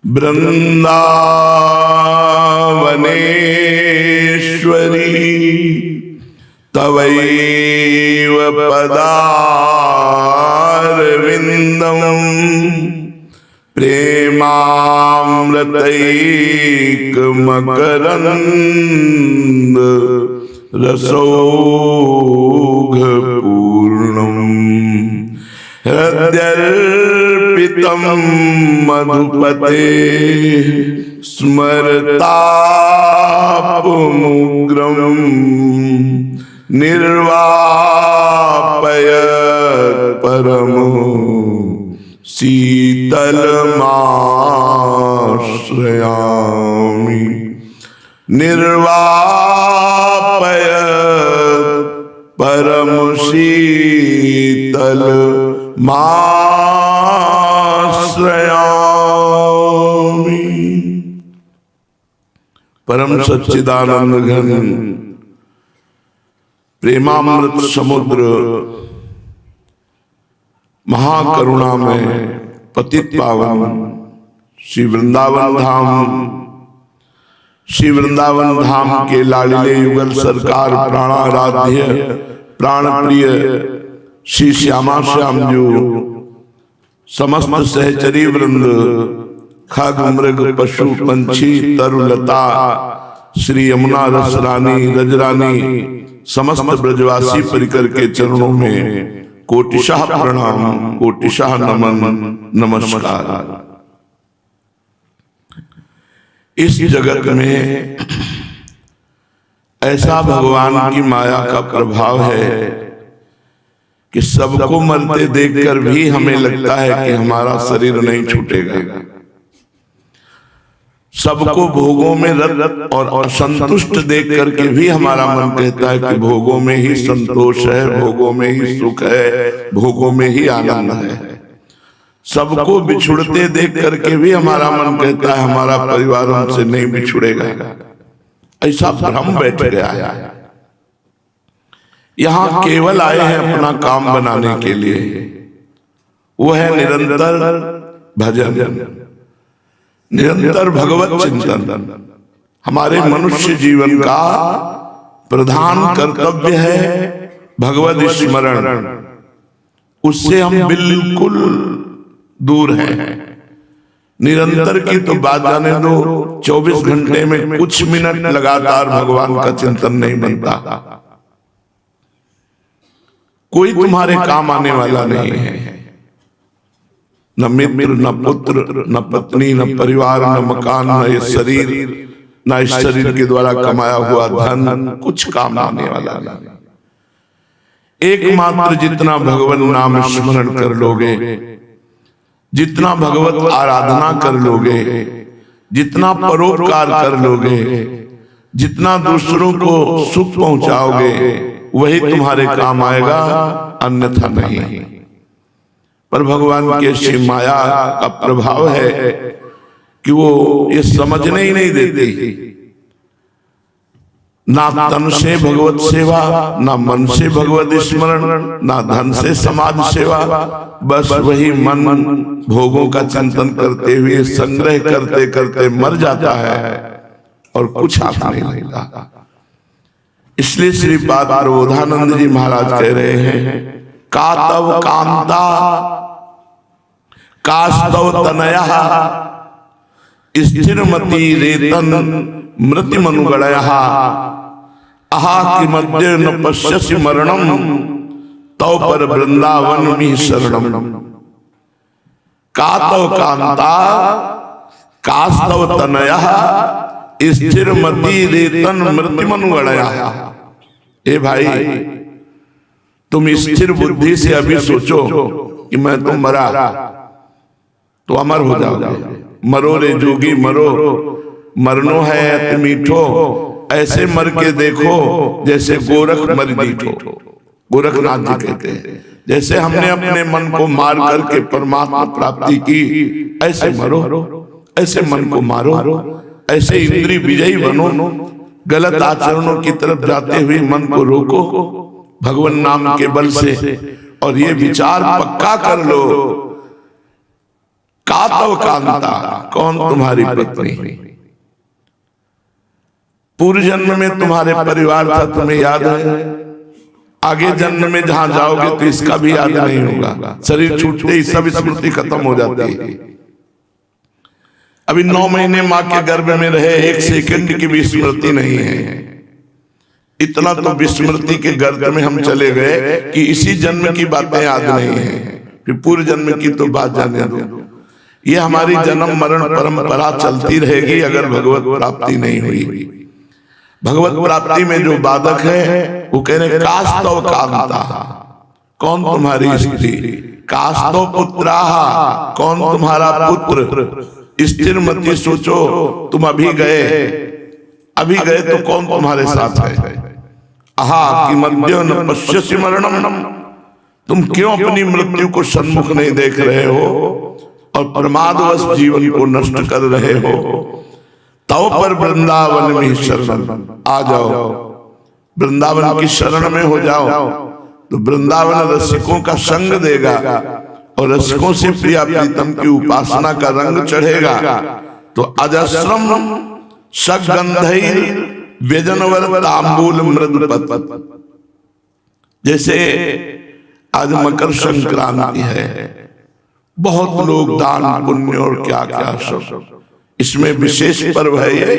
वृंदावनेश्वरी तवैव पदारविंदम प्रेमामृतैकमकरंद रसौघपूर्णम् हृदयर्पितं मधुपते स्मरतापमुग्रं निर्वापयत् परमो शीतलमाश्रयामि निर्वापयत् परम शीतलमाश्रयामि। परम सच्चिदानंद घन प्रेमामृत समुद्र महाकरुणा में पतित पावन श्री वृंदावन धाम के लाडले युगल सरकार प्राणाराध्य प्राण प्रिय श्री श्यामा श्याम जो समस्त सहचरी वृंद खग मृग पशु पंछी तरुलता श्री यमुना रसरानी रजरानी समस्त ब्रजवासी परिकर के चरणों में कोटिशाह प्रणाम कोटिशाह नमन नमस्कार। इस जगत में ऐसा भगवान की माया का प्रभाव है कि सबको मरते देखकर भी हमें लगता है कि हमारा शरीर नहीं छूटेगा। सबको भोगों में रत और असंतुष्ट देख करके भी हमारा मन कहता है कि भोगों में ही संतोष है, भोगों में ही सुख है, भोगों में ही आनंद है। सबको बिछुड़ते देख करके भी हमारा मन कहता है हमारा परिवार हमसे नहीं बिछुड़ेगा। ऐसा भ्रम बैठ गया है। यहाँ केवल आए हैं अपना काम बनाने के लिए, वो है निरंतर भजन, निरंतर भगवत चिंतन। हमारे मनुष्य जीवन का प्रधान कर्तव्य है भगवत स्मरण। उससे हम बिल्कुल दूर हैं। निरंतर की तो बात जाने दो, 24 घंटे में कुछ मिनट लगातार भगवान का चिंतन नहीं बनता। कोई तुम्हारे काम आने वाला नहीं है, न मित्र न पुत्र न पत्नी न परिवार न मकान न ये शरीर न इस शरीर के द्वारा कमाया हुआ धन, कुछ काम आने वाला नहीं। एकमात्र जितना भगवान नाम स्मरण कर लोगे, जितना भगवत आराधना कर लोगे, जितना परोपकार कर लोगे, जितना दूसरों को सुख पहुंचाओगे, वही तुम्हारे काम आएगा, अन्यथा नहीं। पर भगवान के श्री माया का प्रभाव है कि वो ये समझने ही नहीं देते। ना तन से भगवत सेवा, ना मन से भगवत स्मरण, ना धन से समाज सेवा। बस वही मन भोगों का चिंतन करते हुए संग्रह करते करते मर जाता है और कुछ हाथ नहीं लगता। इसलिए श्री पाद प्रबोधानंद जी महाराज कह रहे हैं, कातव कांता कास्तव तनया स्थिरमति रेतन मृति मनुगणया अहा कि मध्य न पश्यसि मरणम तव पर वृंदावन में शरणम। कातव कांता कास्तव तनया स्थिरमति रेतन मृति मनुगणया। ए भाई, तुम स्थिर बुद्धि से अभी सोचो कि मैं तो मरा तो अमर हो जाओगे। मरो रे जोगी मरो, मरनो है अति मीठो, ऐसे मर के देखो जैसे गोरख मर दीठो। गोरखनाथ जी कहते हैं, जैसे हमने अपने मन को मार करके परमात्मा प्राप्ति की, ऐसे मरो, ऐसे मन को मारो, ऐसे इंद्रिय विजयी बनो। गलत आचरणों की तरफ जाते हुए मन को रोको भगवान नाम के बल से, और ये विचार पक्का कर लो का तव कांता, कौन तुम्हारी पत्नी? पूर्व जन्म में तुम्हारे परिवार था, तुम्हें याद है? आगे जन्म में जहां जाओगे तो इसका भी याद नहीं होगा। शरीर छूटते ही सब स्मृति खत्म हो जाती है। अभी 9 महीने मां के गर्भ में रहे, 1 सेकंड की भी स्मृति नहीं है। इतना तो विस्मृति के गर्भ में हम चले गए कि इसी जन्म की बातें याद नहीं है, फिर पूर्व जन्म की तो बात जाने दो। ये हमारी जन्म मरण परंपरा चलती रहेगी अगर भगवत प्राप्ति नहीं हुई। भगवत प्राप्ति में जो बाधक है वो कह रहे कास्तव कांता, कौन तुम्हारी स्त्री? कास्तव पुत्राः, कौन तुम्हारा पुत्र? स्थिर मति सोचो, तुम अभी गए तो कौन तुम्हारे साथ है? आहा कि मध्य न पश्यसि मरणम, तुम क्यों अपनी मृत्यु को सन्मुख नहीं देख रहे हो और प्रमादवश जीवन को नष्ट कर रहे हो? तव पर वृंदावन में शरण आ जाओ, वृंदावन की शरण में हो जाओ तो वृंदावन रसिकों का संग देगा और रसिकों से प्रिया प्रीतम की उपासना का रंग चढ़ेगा। तो अजस्रम सगंधैर व्यजनवर तांबूल मृदपत, जैसे आज मकर संक्रांति है, बहुत लोग दान पुण्य और क्या क्या सब, इसमें विशेष पर्व है ये,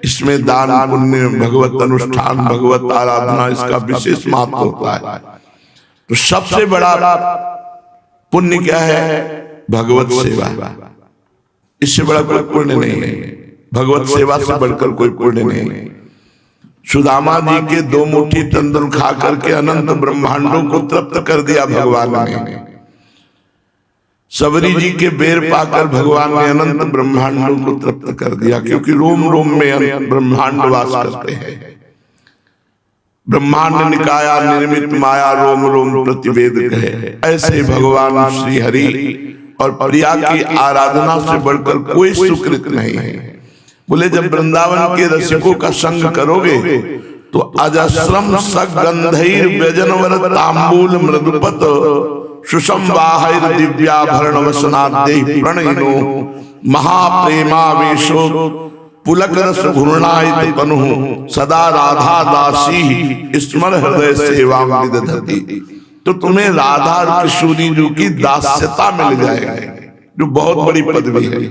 इसमें दान पुण्य, भगवत अनुष्ठान, भगवत आराधना, इसका विशेष महत्व होता है। तो सबसे बड़ा पुण्य क्या है? भगवत सेवा। इससे बड़ा कोई पुण्य नहीं है, भगवत सेवा से बढ़कर कोई पुण्य नहीं है। सुदामा जी के 2 मुट्ठी तंदुर खा करके अनंत ब्रह्मांडों को तृप्त कर दिया भगवान ने। सबरी जी के बेर पाकर भगवान ने अनंत ब्रह्मांडों को तृप्त कर दिया, क्योंकि रोम रोम में ब्रह्मांड वास करते हैं। ब्रह्मांड निकाया निर्मित माया रोम रोम प्रतिवेद कहे। ऐसे भगवान श्री हरि और प्रिया की आराधना से बढ़कर कोई सुकृत नहीं है। बोले जब वृंदावन के रसिकों का संग करोगे तो अजस्रम सगंधैर व्यजनवर तांबूल मृदुपत सुषंवाहैर दिव्याभरण वसनाद्यै प्रणयिनो महाप्रेमावेशो पुलक रस घूर्णायित तनुः सदा राधा दासी स्मर हृदय सेवा विदधति। तो तुम्हें राधा और किशोरी जी की दास्यता मिल जाएगी, जो बहुत बड़ी पदवी है।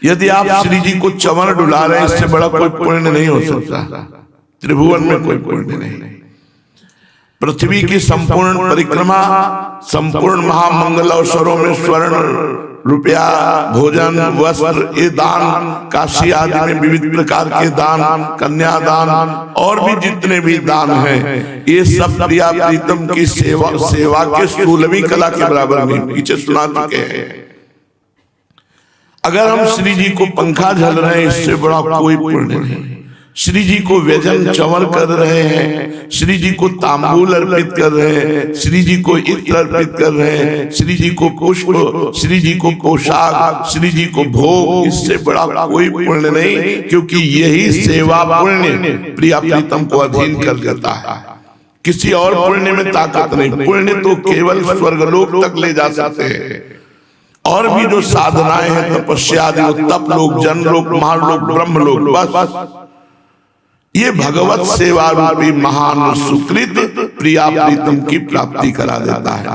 यदि आप श्री जी को चंवर डुला रहे हैं, इससे बड़ा कोई पुण्य नहीं हो सकता। त्रिभुवन में कोई पुण्य नहीं। पृथ्वी की संपूर्ण परिक्रमा, संपूर्ण महामंगल अवसरों में स्वर्ण, रुपया, भोजन, वस्त्र, ये दान, काशी आदि में विविध प्रकार के दान, कन्यादान और भी जितने भी दान हैं, ये सब प्रिया प्रीतम की सेवा के स्थूलवी कला के बराबर नहीं। पीछे सुना चुके हैं। अगर हम श्री जी को पंखा झल रहे हैं, इससे बड़ा कोई पुण्य नहीं। श्री जी को व्यजन चंवर कर रहे हैं, श्री जी को तांबूल अर्पित कर रहे हैं, श्री जी को इत्र अर्पित कर रहे हैं, श्री जी को पुष्प, श्री जी को पोशाक, श्री जी को भोग, इससे बड़ा कोई पुण्य नहीं। क्योंकि यही सेवा पुण्य प्रिया प्रीतम को अधीन कर देता है। किसी और पुण्य में ताकत नहीं। पुण्य तो केवल स्वर्गलोक तक ले जा सकते हैं। और भी जो साधनाएं हैं, तपस्या आदि, तप लोक, जन लोक, महालोक, ब्रह्म लोक, बस ये भगवत सेवा रूपी महान सुकृत प्रिया प्रीतम की प्राप्ति करा देता है।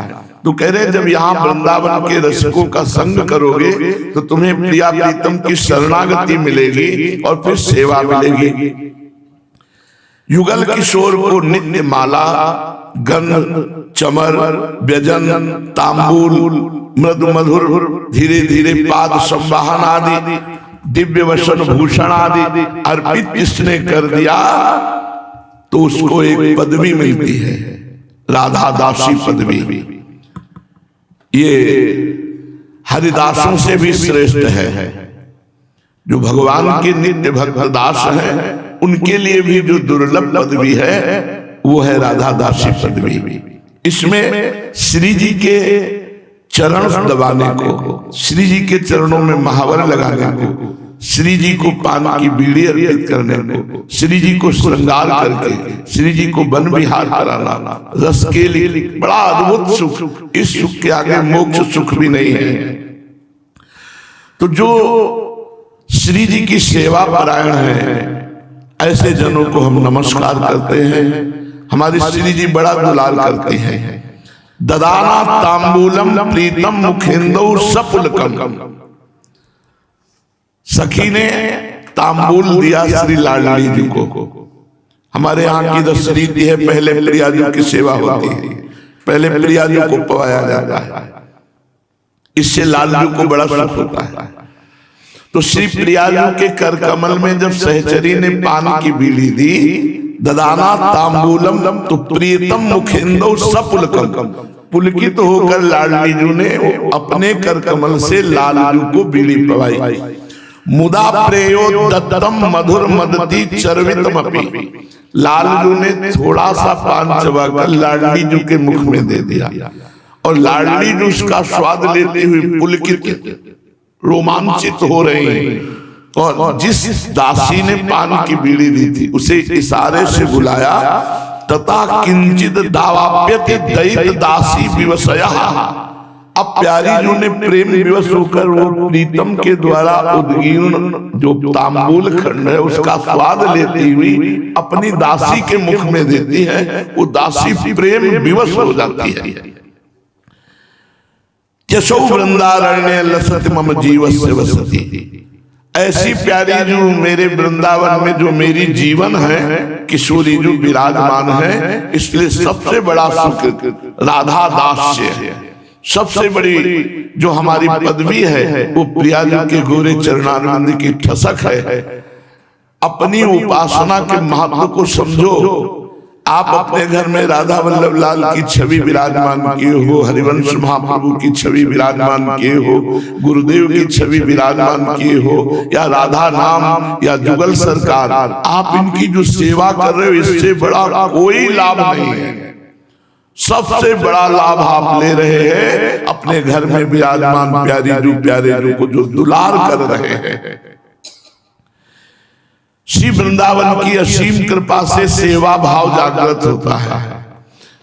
तो कह रहे जब यहाँ वृंदावन के रसिकों का संग करोगे तो तुम्हें प्रिया प्रीतम की शरणागति मिलेगी और फिर सेवा मिलेगी। युगल किशोर को नित्य माला, गंध, चमर, व्यजन, तांबूल, मृदु मधुर, धीरे धीरे पाद संवाहन आदि, दिव्य वसन भूषण आदि अर्पित इसने कर दिया तो उसको एक पदवी मिलती है, राधा दासी पदवी। ये हरिदासों से भी श्रेष्ठ है। जो भगवान के नित्य भक्त दास हैं, उनके लिए भी जो दुर्लभ पदवी है वो है राधा दासी पदवी। इसमें श्री जी के चरण दबाने को, श्री जी के चरणों में महावर लगाने को, श्री जी को पान की बीड़ी अर्पित करने को, श्री जी को श्रृंगार करके श्री जी को वन विहार कराना, रस के लिए बड़ा अद्भुत सुख। इस सुख के आगे मोक्ष सुख भी नहीं है। तो जो श्री जी की सेवा परायण है, ऐसे जनों को हम नमस्कार करते हैं। हमारी श्री जी बड़ा दुलार करती हैं। ददाना तांबूलम प्रीतम मुखेंदौ सपुलकम। सखी ने तांबूल दिया श्री लाडली जी को। हमारे यहाँ की दस रीति है, पहले प्रियाजू की सेवा होती है, पहले प्रियाजू को पवाया जाता है, इससे लालजू को बड़ा सुख होता है। तो श्री प्रियाजू के कर कमल में जब सहचरी ने पान की बीड़ी दी, ददाना तांबूलम तो प्रीतम मुखेंदौ सपुलकम, पुलकित होकर लाडली जू ने अपने कर कमल से लालजू को बीड़ी पवाई। मुदा प्रेयो दत्तम मधुर मदती चर्वितमपि, लालजू ने थोड़ा सा पान चबाकर लाडली जू के मुख में दे दिया और लाडली जू उसका स्वाद लेती हुई पुलकित रोमांचित हो रही है। और जिस दासी ने पान की बीड़ी दी थी उसे इशारे से बुलाया, तथा किंचित दावाप्यति दैत दासी विवशयः। अब प्यारी जू ने प्रेम विवश होकर वो प्रीतम के द्वारा उद्गीर्ण जो तांबूल खंड है उसका स्वाद लेती हुई अपनी दासी के मुख में देती है। वो दासी प्रेम विवश हो जाती है। यशो वृंदारण्य लसति मम जीवस्य वसति। ऐसी प्यारी जो मेरे वृंदावन में जो मेरी जीवन है, किशोरी जो विराजमान है, इसलिए सबसे बड़ा सुख राधा दास से है। सबसे बड़ी जो हमारी पदवी है वो प्रियाजू के गोरे चरणारविंद की ठसक है। अपनी उपासना के महत्व को समझो। आप अपने घर में राधा वल्लभ लाल की छवि विराजमान किए हो, हरिवंश महाप्रभु की छवि विराजमान किए हो, गुरुदेव की छवि विराजमान किए हो, या राधा नाम या जुगल सरकार, आप इनकी जो सेवा कर रहे हो इससे बड़ा कोई लाभ नहीं है। सबसे बड़ा लाभ आप ले रहे हैं अपने घर में विराजमान प्यारे जू को जो दुलार कर रहे हैं। श्री वृंदावन की असीम कृपा से सेवा भाव जागृत होता है।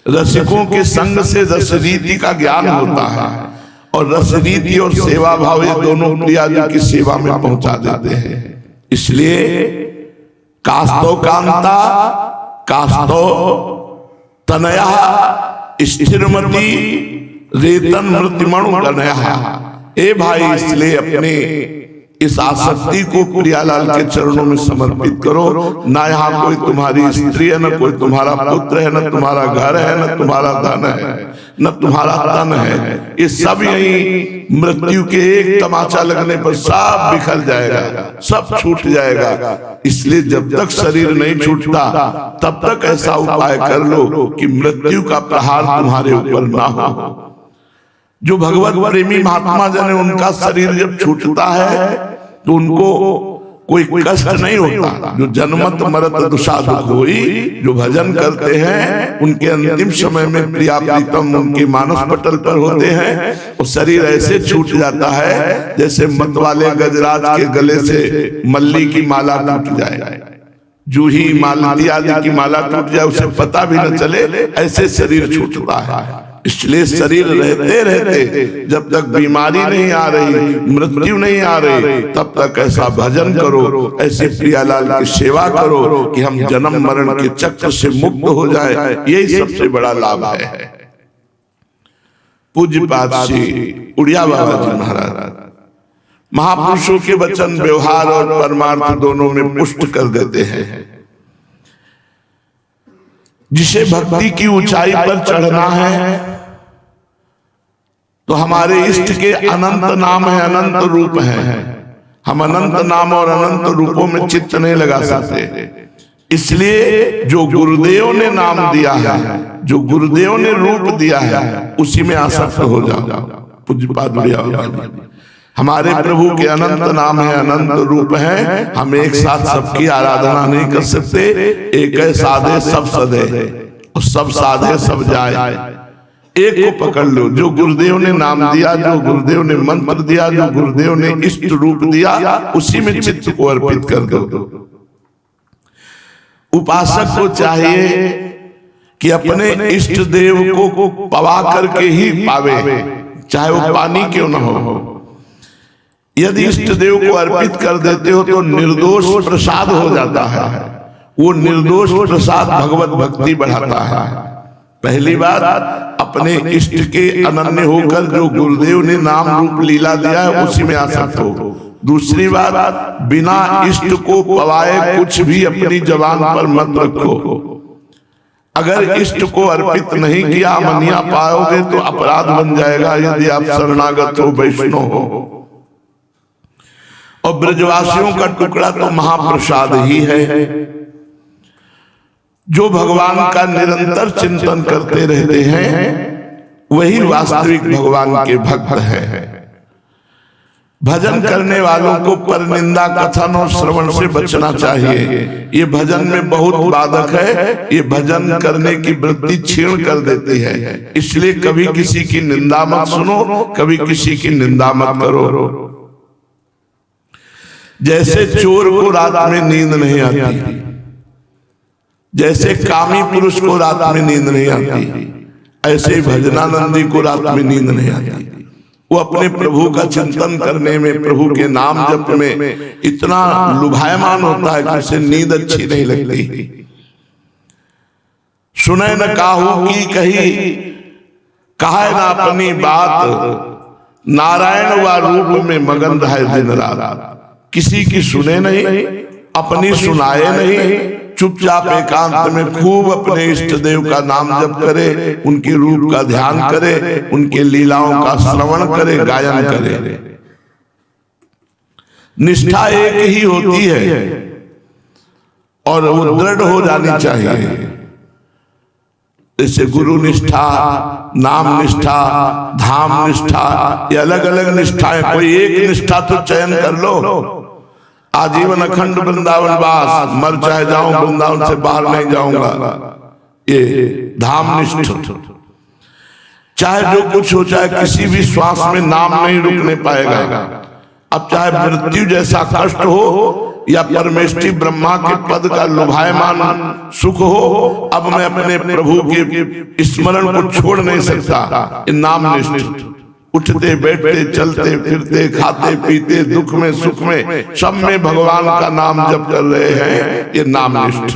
रसिकों के संग से रस रीति का ज्ञान होता है और रस रीति और सेवा भाव ये दोनों प्रियाजू की सेवा में पहुंचा देते हैं। इसलिए कास्तो कांता कास्तो तनया स्थिरमती रेतन मृत्युमणु गणया। ए भाई, इसलिए अपने इस आसक्ति को प्रियालाल के चरणों में समर्पित करो। ना यहाँ कोई तुम्हारी स्त्री है, न कोई तुम्हारा पुत्र है, न तुम्हारा घर है, न तुम्हारा धन है, न तुम्हारा तन है। ये सब यही मृत्यु के एक तमाचा लगने पर सब बिखर जाएगा, सब छूट जाएगा। इसलिए जब तक शरीर नहीं छूटता तब तक ऐसा उपाय कर लो कि मृत्यु का प्रहार तुम्हारे ऊपर ना हो। जो भगवत प्रेमी महात्मा जन है उनका शरीर जब छूटता है तो उनको कोई कष्ट नहीं होता। जो जन्मत मरत दुषा होई, जो भजन करते हैं उनके अंतिम समय में प्रिया प्रीतम उनके मानस पटल पर होते हैं। और शरीर ऐसे छूट जाता है जैसे मत वाले गजराज के गले से मल्ली की माला टूट जाए, जूही मालती आदि की माला टूट जाए, उसे पता भी न चले, ऐसे शरीर छूटता है। इसलिए शरीर रहते रहते जब तक बीमारी नहीं आ रही, मृत्यु नहीं आ रही, तब तक ऐसा भजन करो, ऐसे प्रियालाल की सेवा करो कि हम जन्म मरण के चक्र से मुक्त हो जाए। यही सबसे बड़ा लाभ है। पूज्य पाद श्री उड़िया बाबा जी महाराज महापुरुषों के वचन व्यवहार और परमार्थ दोनों में पुष्ट कर देते हैं। जिसे भक्ति की ऊंचाई पर चढ़ना है तो हमारे इष्ट के अनंत नाम है, अनंत रूप है। हम अनंत नाम और अनंत रूपों में चित्त नहीं लगा सकते। इसलिए जो गुरुदेव ने नाम दिया है, जो गुरुदेव ने रूप दिया है, उसी में आसक्त हो जाओ। पूज्यपाद हमारे प्रभु के अनंत नाम है, अनंत रूप है। हम एक साथ सबकी आराधना नहीं कर सकते। एक है साधे सब सधे, और सब साधे सब जाए। एक को पकड़ लो, जो गुरुदेव ने नाम दिया, जो गुरुदेव ने मंत्र दिया, जो गुरुदेव ने इष्ट रूप दिया, उसी में चित्त को अर्पित कर दो। उपासक को चाहिए कि अपने इष्ट देव को पवा करके ही पावे, चाहे वो पानी क्यों न हो। यदि इष्ट देव को अर्पित कर देते हो तो निर्दोष प्रसाद हो जाता है। वो निर्दोष प्रसाद भगवत भक्ति बढ़ाता है। पहली बात, अपने इष्ट के अनन्य होकर जो गुरुदेव ने नाम रूप लीला दिया है उसी में आसक्त हो। दूसरी बात, बिना इष्ट को पवाए कुछ भी अपनी जबान पर मत रखो। अगर इष्ट को अर्पित नहीं किया, मनिया पाओगे तो अपराध बन जाएगा यदि आप शरणागत हो, वैष्णव हो। और ब्रजवासियों का टुकड़ा तो महाप्रसाद ही है। जो भगवान का निरंतर चिंतन करते रहते हैं वही वास्तविक भगवान के भक्त हैं। भजन करने वालों को परनिंदा कथन और श्रवण से बचना चाहिए। ये भजन में बहुत बाधक है। ये भजन करने की वृत्ति क्षीण कर देती है। इसलिए कभी किसी की निंदा मत सुनो, कभी किसी की निंदा मत करो। जैसे चोर को रात में नींद नहीं आती, जैसे कामी पुरुष को रात में नींद नहीं आती, ऐसे भजनानंदी को रात में नींद नहीं आती। वो अपने प्रभु का चिंतन करने में, प्रभु के नाम जप में इतना लुभायमान होता है कि उसे नींद अच्छी नहीं लगती। सुने न काहू की कही, कहा न अपनी बात, नारायण व रूप में मगन रहे दिन रात। किसी की सुने नहीं, अपनी सुनाए नहीं, चुपचाप एकांत में खूब अपने इष्ट देव का नाम जप करे, उनके रूप का ध्यान करे, उनके लीलाओं का श्रवण करे, गायन करे। निष्ठा एक ही होती है और वो दृढ़ हो जानी चाहिए। जैसे गुरु निष्ठा, नाम निष्ठा, धाम निष्ठा, ये अलग अलग निष्ठाएं। कोई एक निष्ठा तो चयन कर लो। आजीवन अखंड वृंदावन वास, मर चाहे जाऊं वृंदावन से बाहर नहीं जाऊंगा, ये धाम निष्ठ। चाहे जो कुछ हो, चाहे किसी भी श्वास में नाम नहीं रुकने पाएगा। अब चाहे मृत्यु जैसा कष्ट हो या परमेष्ठी ब्रह्मा के पद का लुभायमान सुख हो, अब मैं अपने प्रभु के स्मरण को छोड़ नहीं सकता। ये नाम निष्ठ। उठते बैठते चलते फिरते खाते पीते दुख में सुख में सब में भगवान का नाम जप कर रहे हैं, ये नाम निष्ठ।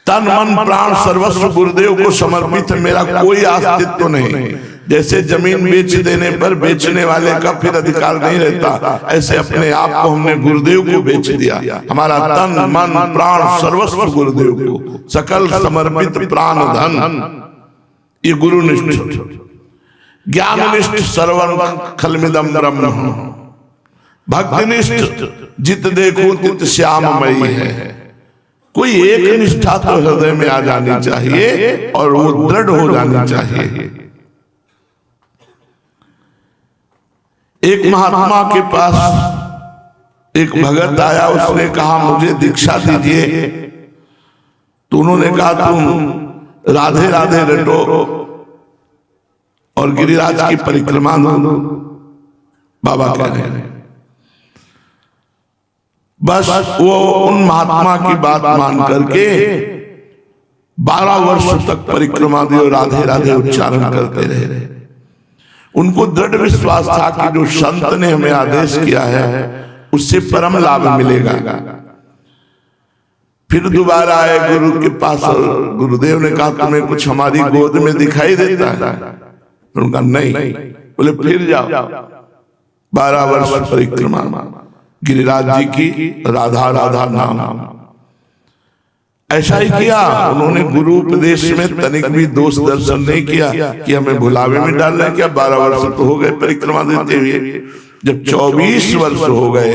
तन मन प्राण सर्वस्व गुरुदेव को समर्पित है, मेरा कोई अस्तित्व नहीं। जैसे जमीन बेच देने पर बेचने वाले का फिर अधिकार नहीं रहता, ऐसे अपने आप को हमने गुरुदेव को बेच दिया। हमारा तन मन प्राण सर्वस्व गुरुदेव को, सकल समर्पित प्राण धन, ये गुरुनिष्ठ। ज्ञाननिष्ठ सर्वं खलमिदं ब्रह्म, भक्तिनिष्ठ जित देखो तित श्याममयी है। कोई एक निष्ठा तो हृदय में आ जानी चाहिए और वो दृढ़ हो जानी चाहिए। एक महात्मा के पास एक भगत आया, उसने कहा मुझे दीक्षा दीजिए। तो उन्होंने कहा तुम राधे राधे रटो और गिरिराज की परिक्रमा दो, बाबा कह रहे हैं। बस वो उन महात्मा की बात मान करके 12 वर्ष तक परिक्रमा दी और राधे राधे उच्चारण करते रहे। उनको दृढ़ विश्वास था कि जो संत ने हमें आदेश किया है उससे परम लाभ मिलेगा। फिर दोबारा आए गुरु के पास और गुरुदेव ने कहा तुम्हें कुछ हमारी गोद में दिखाई देता है? उनका नहीं। बोले फिर जाओ। 12 वर्ष परिक्रमा गिरिराज जी की, राधा राधा नाम। ऐसा ही किया उन्होंने। गुरु उपदेश में तनिक भी दोष दर्शन नहीं किया कि हमें भुलावे में डाल रहे। क्या 12 वर्ष तो हो गए परिक्रमा देते हुए। जब 24 वर्ष हो गए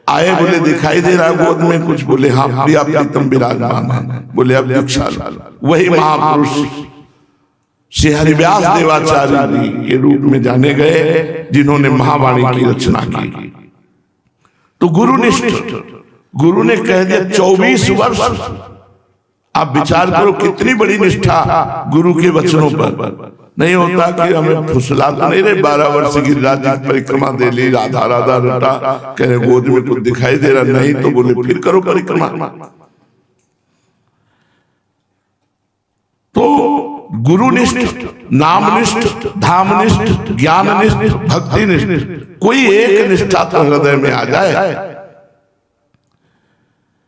आए, बोले दिखाई दे रहा गोद में कुछ? बोले हाँ प्रिया प्रीतम विराजमान है। बोले अब दीक्षा लो। वही महापुरुष श्री हरिव्यास देवाचार्य जी के रूप में जाने गए जिन्होंने महावाणी की रचना की। तो गुरुनिष्ठ, गुरु ने कह दिया 24 वर्ष। आप विचार करो कितनी बड़ी निष्ठा गुरु के वचनों पर। नहीं होता कि हमें फुसला तो नहीं रहे। 12 वर्ष गिरिराज जी परिक्रमा दे ली, राधा राधा रटा, कह रहे गोद में कुछ दिखाई दे रहा नहीं, तो बोले फिर करो परिक्रमा। तो गुरुनिष्ठ, नामनिष्ठ, धामनिष्ठ, ज्ञाननिष्ठ, भक्तिनिष्ठ, कोई एक निष्ठा तो हृदय में आ जाए।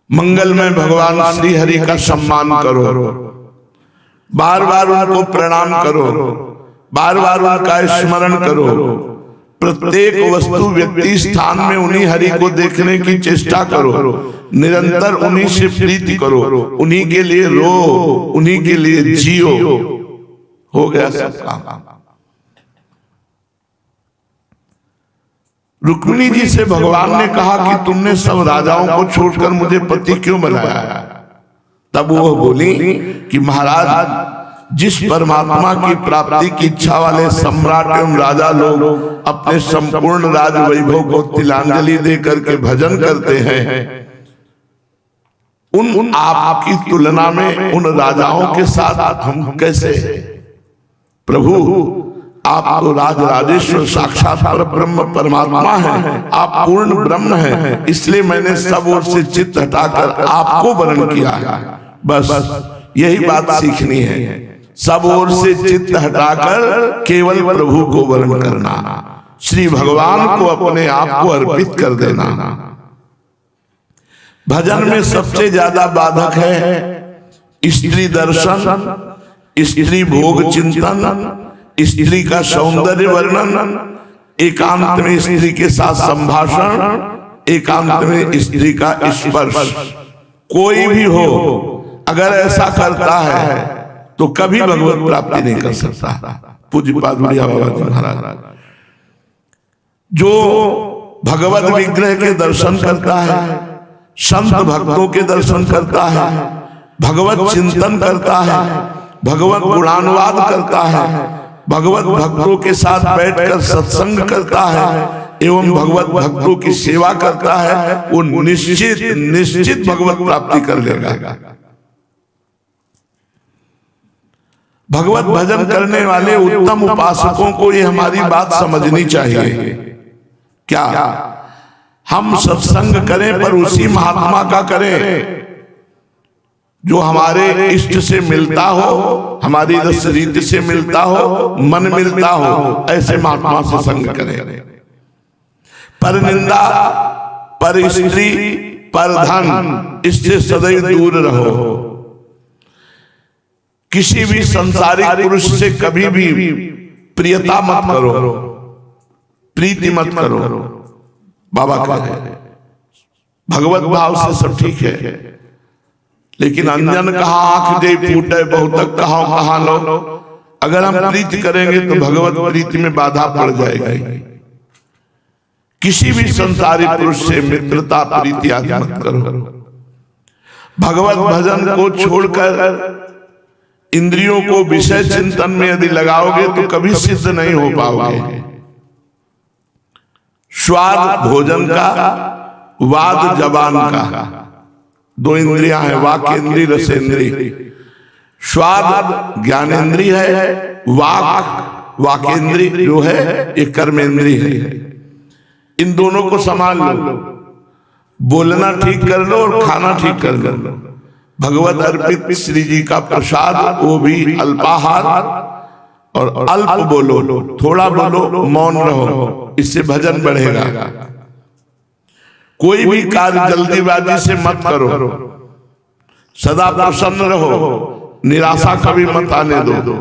मंगल में भगवान श्री हरि का सम्मान करो, बार बार उनको प्रणाम करो, बार बार उनका स्मरण करो, प्रत्येक वस्तु व्यक्ति स्थान में उन्हीं हरि को देखने की चेष्टा करो, निरंतर उन्हीं से प्रीति करो, उन्हीं के लिए रो, उन्हीं के लिए जियो, हो गया सब काम। रुक्मिणी जी से भगवान ने कहा कि तुमने सब राजाओं को छोड़कर मुझे पति क्यों बनाया? तब वो बोली कि महाराज, जिस परमात्मा की प्राप्ति की इच्छा वाले सम्राट एवं राजा लोग अपने संपूर्ण राज वैभव को तिलांजलि देकर के भजन करते हैं, उन आपकी तुलना में उन राजाओं के साथ हम कैसे? प्रभु, आप तो राज राजेश्वर साक्षात पर ब्रह्म परमात्मा हैं, आप पूर्ण ब्रह्म हैं, इसलिए मैंने सब ओर से चित्त हटाकर आपको वर्ण किया है। बस यही बात सीखनी है, सब ओर से चित्त हटाकर केवल प्रभु को वर्ण करना, श्री भगवान को अपने आप को अर्पित कर देना। भजन में सबसे ज्यादा बाधक है स्त्री दर्शन, स्त्री भोग चिंतन, स्त्री का सौंदर्य वर्णन, एकांत में स्त्री के साथ संभाषण, एकांत में स्त्री का स्पर्श। कोई भी हो अगर ऐसा करता है तो कभी भगवत प्राप्ति नहीं कर सकता। पूज्य पादुरिया बाबा जी महाराज, जो भगवत विग्रह के दर्शन करता है, संत भक्तों के दर्शन करता है, भगवत चिंतन करता है, भगवत गुणानुवाद करता है, भगवत भक्तों के साथ बैठकर सत्संग करता है एवं भगवत भक्तों की सेवा करता है, वो निश्चित भगवत प्राप्ति कर लेगा। भगवत भजन करने वाले उत्तम उपासकों को ये हमारी बात समझनी चाहिए। क्या हम सत्संग करें पर उसी महात्मा का करें जो हमारे इष्ट से मिलता हो, हमारी रस रीति से मिलता हो, मन मिलता हो, ऐसे महात्मा से संग करें। पर निंदा, पर स्त्री, पर धन, इससे सदैव दूर रहो। किसी भी संसारिक पुरुष से कभी भी प्रियता मत करो, प्रीति मत करो। बाबा कहे भगवत भाव से सब ठीक है, लेकिन अंजन कहा आंख दे फूटे बहुत कहा लो। अगर हम प्रीति करेंगे तो भगवत प्रीति में बाधा पड़ जाएगी। किसी भी संसारिक पुरुष से मित्रता प्रीति आदि मत करो। भगवत भजन को छोड़कर इंद्रियों को विषय चिंतन में यदि लगाओगे तो कभी सिद्ध नहीं हो पाओगे। स्वाद भोजन का, वाद जबान का, दो इंद्रियां हैं, वाक इंद्री, रसेंद्री। स्वाद ज्ञानेंद्री है, वाकेंद्री जो है ये कर्मेंद्री है। इन दोनों को संभाल लो, बोलना ठीक कर लो और खाना ठीक कर लो। भगवत अर्पित श्री जी का प्रसाद, वो भी अल्पाहार और अल्प बोलो, थोड़ा बोलो, मौन रहो, इससे भजन बढ़ेगा। कोई भी कार्य जल्दीबाजी से मत करो, सदा प्रसन्न रहो, निराशा कभी मत आने दो।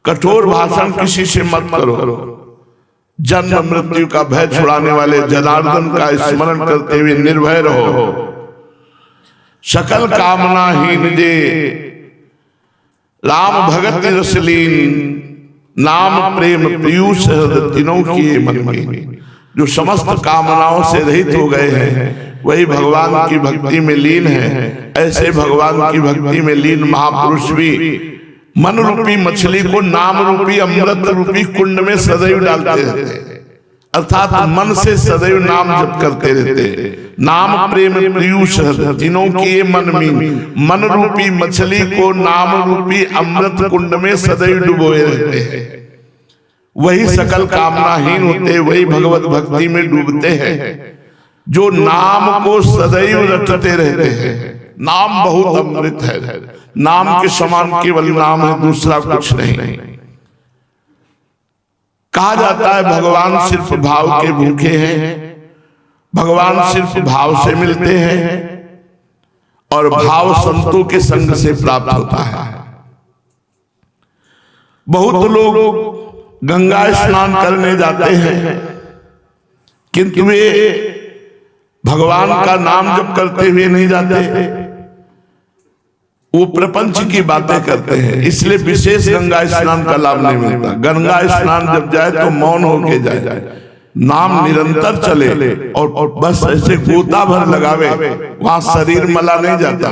कठोर भाषण किसी से मत करो। जन्म मृत्यु का भय छुड़ाने वाले जनार्दन का स्मरण करते हुए निर्भय रहो। सकल कामनाहीन जे राम भगत रसलीन, नाम प्रेम पीयूष तीनों की मन में। जो समस्त कामनाओं से रहित हो गए हैं वही भगवान की भक्ति में लीन है। ऐसे भगवान की भक्ति में लीन महापुरुष भी मन रूपी मछली को नाम रूपी अमृत रूपी कुंड में सदैव डालते रहते, अर्थात मन से सदैव नाम जप करते रहते। नाम प्रेम पीयूष तीनों की मन में, मन रूपी मछली को नाम रूपी अमृत कुंड में सदैव डुबोए रहते हैं। वही सकल कामनाहीन होते, वही भगवत भक्ति में डूबते हैं, जो नाम को सदैव रटते रहते हैं। नाम बहुत अमृत है, नाम के समान केवल नाम है, दूसरा कुछ नहीं। कहा जाता है भगवान सिर्फ भाव के भूखे हैं, भगवान सिर्फ भाव से मिलते हैं और भाव संतों के संग से प्राप्त होता है। बहुत लोग गंगा स्नान करने जाते हैं किंतु वे भगवान का नाम जप करते हुए नहीं जाते, वो प्रपंच की बातें करते हैं, इसलिए विशेष गंगा स्नान का लाभ नहीं मिलता। गंगा स्नान जब जाए तो मौन होके जाए, नाम निरंतर चले और बस ऐसे गोता भर लगावे, वहां शरीर मला नहीं जाता,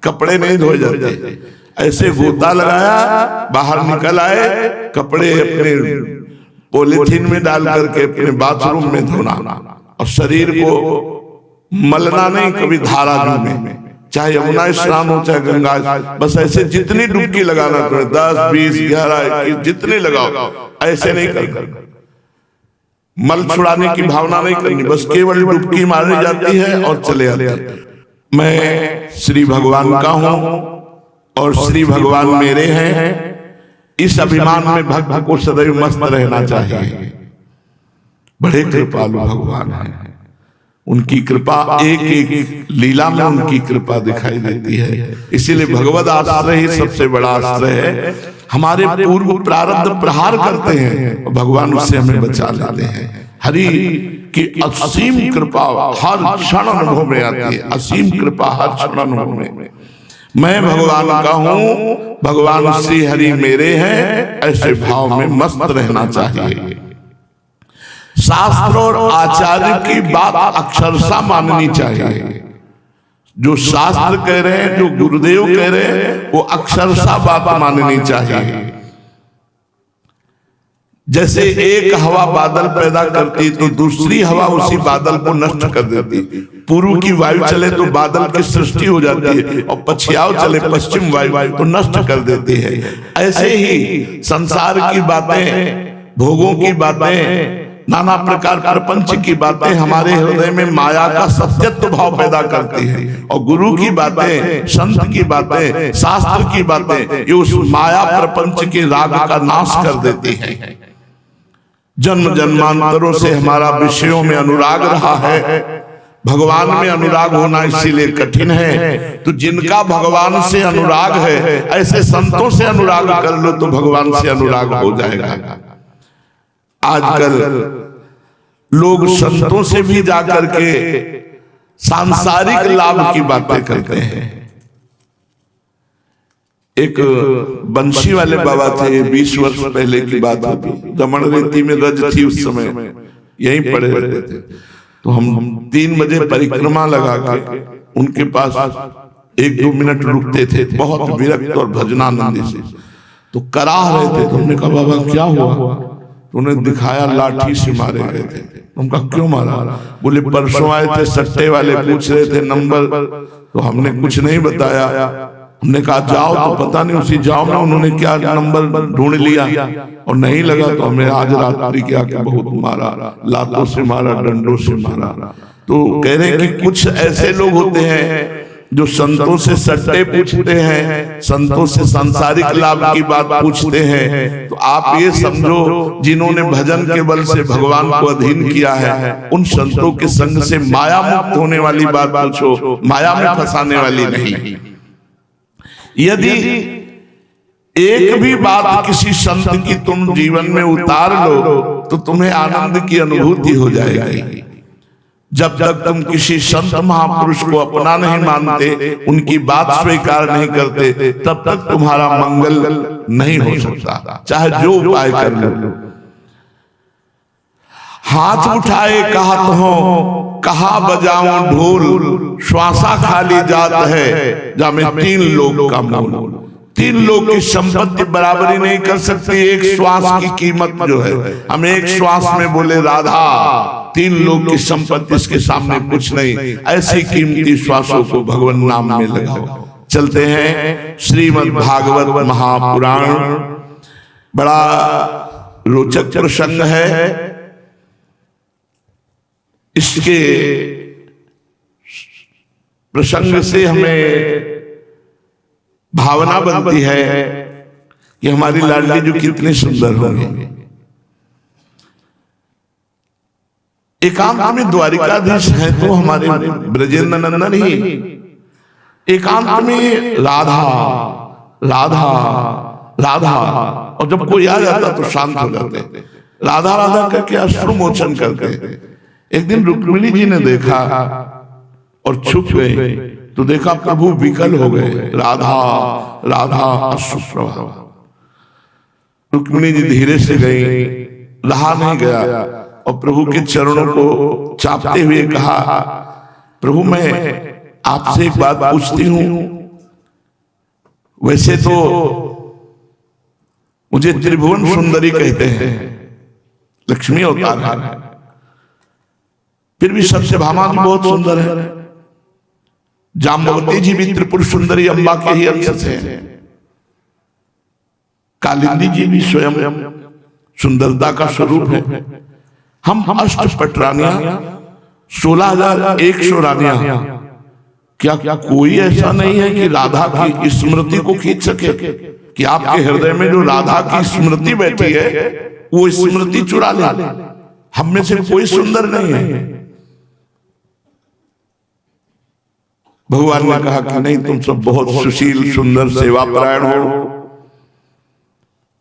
कपड़े नहीं धोए जाते, ऐसे गोता लगाया, बाहर निकल आए, कपड़े अपने पॉलिथीन में डाल करके अपने बाथरूम में धोना और शरीर को मलना नहीं, कभी धारा में, चाहे यमुना स्नान हो चाहे गंगा, बस ऐसे जितनी डुबकी लगाना पड़े, 10, 20, 11, 21 जितने लगाओ, ऐसे नहीं कर मल छुड़ाने की भावना नहीं करनी, बस केवल डुबकी मारनी जाती है और चले आते हैं। मैं श्री भगवान का हूं और श्री भगवान मेरे हैं, इस अभिमान में भक्त को सदैव मस्त रहना चाहिए। बड़े कृपालु भगवान हैं, उनकी कृपा एक एक लीला में उनकी कृपा दिखाई देती है। इसीलिए भगवद आश्रय ही सबसे बड़ा आश्रय है। हमारे पूर्व प्रारब्ध प्रहार करते हैं और भगवान उससे हमें बचा लेते हैं। हरि की असीम कृपा हर क्षण अनुभव में आती है, असीम कृपा हर क्षण अनुभव में। मैं भगवान का हूं, भगवान श्री हरि मेरे हैं, ऐसे भाव में मस्त रहना चाहिए। शास्त्र और आचार्य की बात अक्षरशः माननी चाहिए। जो शास्त्र कह रहे हैं, जो गुरुदेव कह रहे हैं, वो अक्षरशः बात माननी चाहिए। जैसे एक हवा बादल पैदा करती तो दूसरी हवा उसी बादल को नष्ट कर देती। पूर्व की वायु चले तो बादल की सृष्टि हो जाती है और पछियाव चले पश्चिम वायु तो नष्ट कर देती है। ऐसे ही संसार की बातें, भोगों की बातें, नाना प्रकार प्रपंच की बातें हमारे हृदय में माया का सत्यत्व भाव पैदा करती है और गुरु की बातें, संत की बातें, शास्त्र की बातें ये उस माया प्रपंच के राग का नाश कर देती है। जन्म जन्मांतरों से हमारा विषयों में अनुराग रहा है, भगवान में अनुराग होना इसीलिए कठिन है। तो जिनका भगवान से अनुराग है, ऐसे संतों से अनुराग कर लो तो भगवान से अनुराग हो जाएगा। आजकल लोग संतों से भी जाकर के सांसारिक लाभ की बातें करते हैं। एक बंशी वाले बाबा थे, 20 वर्ष पहले की बात होगी, रमण रेती में रज थी उस समय, यहीं पड़े रहते थे। तो हम 3 बजे परिक्रमा लगा के उनके पास 1-2 मिनट रुकते थे, बहुत विरक्त और भजनानंदी से। तो कराह रहे थे, तो हमने कहा बाबा क्या हुआ? तो उन्हें दिखाया लाठी से मारे गए थे। उनका क्यों मारा? बोले परसों आए थे सट्टे वाले, पूछ रहे थे नंबर, तो हमने कुछ नहीं बताया। हमने कहा जाओ, तो पता नहीं उसी जाओ में उन्होंने क्या नंबर ढूंढ लिया और नहीं लगा, तो हमें आज रात्रि क्या कि बहुत मारा, लातों से मारा, डंडों से मारा। तो कह रहे कि कुछ ऐसे लोग होते हैं जो संतों से सट्टे पूछते हैं, संतों से सांसारिक लाभ की बात पूछते हैं। तो आप ये समझो, जिन्होंने भजन के बल से भगवान को अधीन किया है, उन संतों के संग से माया मुक्त होने वाली बात पूछो, माया में फंसाने वाली नहीं। यदि एक भी बात किसी संत की तुम जीवन में उतार लो तो तुम्हें आनंद की अनुभूति हो जाएगी। जब तक तुम किसी संत महापुरुष को अपना नहीं मानते, उनकी बात स्वीकार नहीं करते, तब तक तुम्हारा मंगल नहीं हो सकता, चाहे जो उपाय कर लो। हाथ उठाए कहत हो, कहा बजाऊं ढोल, श्वासा खाली जात है, जामे 3 लोग का मोल। 3 लोग की संपत्ति बराबरी नहीं कर सकती एक श्वास की कीमत जो है। हम एक श्वास में बोले राधा, 3 लोग की संपत्ति इसके सामने कुछ नहीं। ऐसी कीमती श्वासों को भगवान नाम में लगाओ। चलते हैं श्रीमद् भागवत महापुराण, बड़ा रोचक प्रसंग है। इसके प्रसंग से हमें भावना बनती है कि हमारी लाडली जो कितनी सुंदर होंगी। एकांत में द्वारिकाधीश है तो हमारे ब्रजेंद्र नंदन ही, एकांत में राधा राधा राधा, और जब कोई आ जाता तो शांत हो जाते, राधा राधा करके अश्रु मोचन करते। एक दिन रुक्मिणी जी ने देखा और छुप गए, तो देखा प्रभु विकल हो गए, राधा राधा अश्रु प्रवाह। रुक्मिणी जी धीरे से गई, रहा नहीं गया और प्रभु के चरणों को चापते हुए कहा, प्रभु मैं आपसे एक बात पूछती हूं, वैसे तो मुझे त्रिभुवन सुंदरी कहते हैं, लक्ष्मी अवतार है, फिर भी सत्यभामा जी बहुत सुंदर है, जाम्बवती जी भी त्रिपुर सुंदरी अम्बा के ही अंश से हैं, कालिंदी जी भी स्वयं सुंदरता का स्वरूप है। हम अष्टपट रानियां 16,100 रानियां, क्या कोई ऐसा नहीं है कि राधा की स्मृति को खींच सके, कि आपके हृदय में जो राधा की स्मृति बैठी है वो स्मृति चुरा ले? हम में से कोई सुंदर नहीं है। भगवान ने कहा कि नहीं, तुम सब बहुत सुशील सुंदर सेवापरायण हो,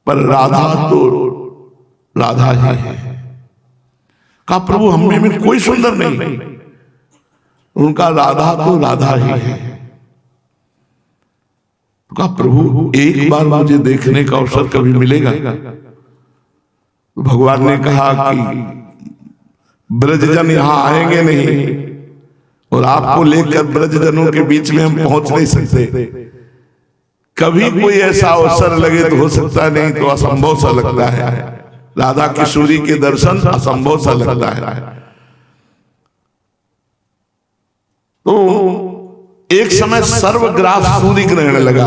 पर राधा तो राधा ही है। कहा प्रभु हम में कोई सुंदर नहीं, उनका राधा तो राधा ही है। कहा प्रभु एक बार मुझे देखने का अवसर कभी मिलेगा? तो भगवान ने कहा कि ब्रजजन यहां आएंगे नहीं, और आपको लेकर ब्रजजनों के बीच में हम पहुंच नहीं सकते। कभी कोई ऐसा अवसर लगे तो हो सकता है, नहीं तो असंभव सा लगता है। राधा किशोरी के दर्शन असंभव सा लगता है। तो एक समय सर्वग्रास सूर्य ग्रहण लगा,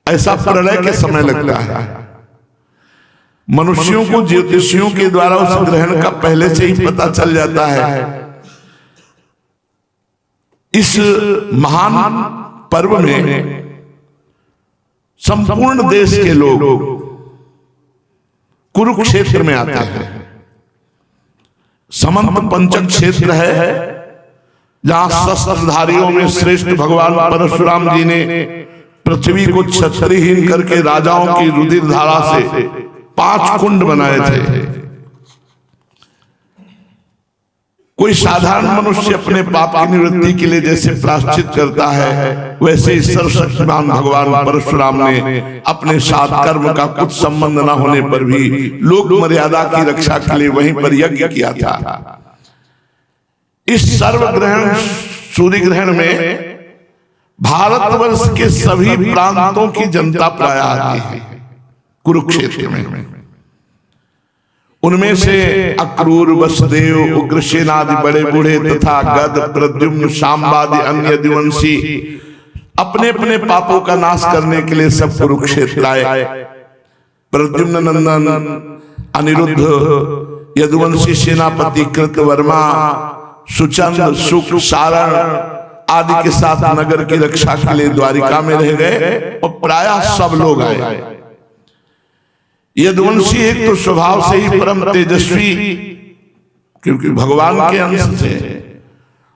ऐसा प्रलय के समय लगता है। मनुष्यों को ज्योतिषियों के द्वारा उस ग्रहण का पहले से ही पता चल जाता है। इस महान पर्व में संपूर्ण देश के लोग कुरुक्षेत्र में आते हैं। समंत पंचक क्षेत्र है, जहां शस्त्रधारियों में श्रेष्ठ भगवान परशुराम जी ने पृथ्वी को क्षत्रियहीन करके राजाओं की रुधिर धारा से 5 कुंड बनाए थे। कोई साधारण मनुष्य अपने पाप की निवृत्ति के लिए जैसे प्रायश्चित करता है, वैसे ही सर्वशक्तिमान भगवान परशुराम ने अपने साथ कर्म का कुछ संबंध न होने पर भी लोक मर्यादा की रक्षा के लिए वहीं पर यज्ञ किया था। इस सर्वग्रहण सूर्य ग्रहण में भारतवर्ष के सभी प्रांतों की जनता प्राय आती है कुरुक्षेत्र में। उनमें से अक्रूर, वसुदेव, उग्रसेन आदि बड़े बूढ़े तथा गद, प्रद्युम्न, शांबादि अन्य दिवंशी अपने अपने पापों का नाश करने के लिए सब कुरुक्षेत्र आए। प्रद्युम्न नंदन अनिरुद्ध, यदुवंशी सेनापति कृतवर्मा, सुचंद, सुक, सारण आदि के साथ नगर की रक्षा के लिए द्वारिका में रह गए और प्रायः सब लोग आए। यदुवंशी एक तो स्वभाव से ही परम तेजस्वी, क्योंकि भगवान के अंश से,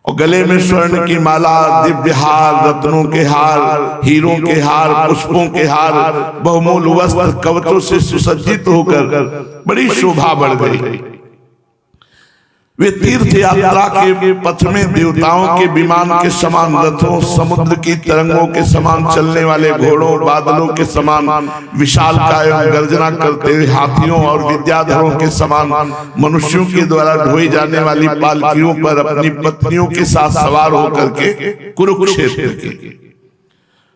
और गले में स्वर्ण की माला, दिव्य हार, रत्नों के हार, हीरों के हार, पुष्पों के हार, बहुमूल्य वस्त्र कवचों से सुसज्जित होकर बड़ी शोभा बढ़ गई। वे तीर्थ यात्रा के पथ में देवताओं के विमान के समान रथों, समुद्र की तरंगों के समान चलने वाले घोड़ों, बादलों के समान विशाल काय, गर्जना करते हुए हाथियों और विद्याधरों के समान मनुष्यों के द्वारा ढोई जाने वाली पालकियों पर अपनी पत्नियों के साथ सवार होकर के कुरुक्षेत्र के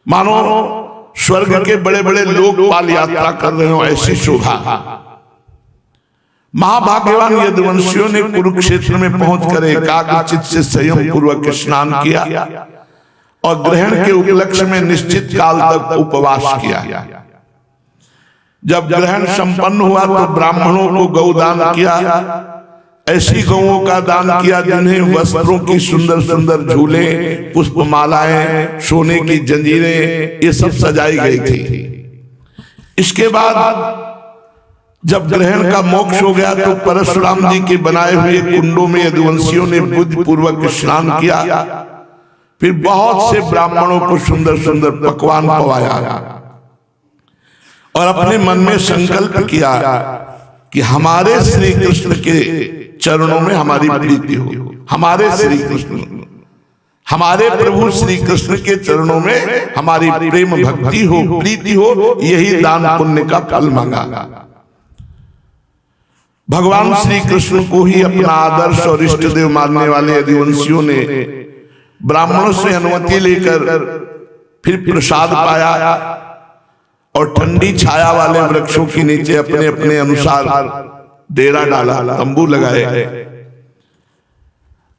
मानो स्वर्ग के बड़े बड़े लोकपाल यात्रा कर रहे हो, ऐसी शोभा। महाभाग्यवान यदुवंशियों ने कुरुक्षेत्र में पहुंचकर एकाग्रचित्त से संयम पूर्वक स्नान किया और ग्रहण के उपलक्ष्य में निश्चित काल तक उपवास किया। जब ग्रहण संपन्न हुआ तो ब्राह्मणों को गौदान किया। ऐसी गौओं का दान किया जिन्हें वस्त्रों की सुंदर सुंदर झूले, पुष्पमालाएं, सोने की जंजीरें ये सब सजाई गई थी। इसके बाद जब ग्रहण का मोक्ष हो गया तो परशुराम जी के बनाए हुए कुंडों में यदुवंशियों ने बुद्धि पूर्वक स्नान किया। फिर बहुत से ब्राह्मणों को सुंदर सुंदर पकवान पवाया और अपने मन में संकल्प किया कि हमारे श्री कृष्ण के चरणों में हमारी प्रीति हो, हमारे श्री कृष्ण, हमारे प्रभु श्री कृष्ण के चरणों में हमारी प्रेम भक्ति हो, प्रीति हो, यही दान पुण्य का फल मांगा। भगवान श्री कृष्ण को ही अपना आदर्श और इष्ट देव मानने वाले यदुवंशियों ने ब्राह्मणों से अनुमति लेकर फिर प्रसाद पाया और ठंडी छाया वाले वृक्षों के नीचे अपने अपने अनुसार डेरा डाला, तंबू लगाए।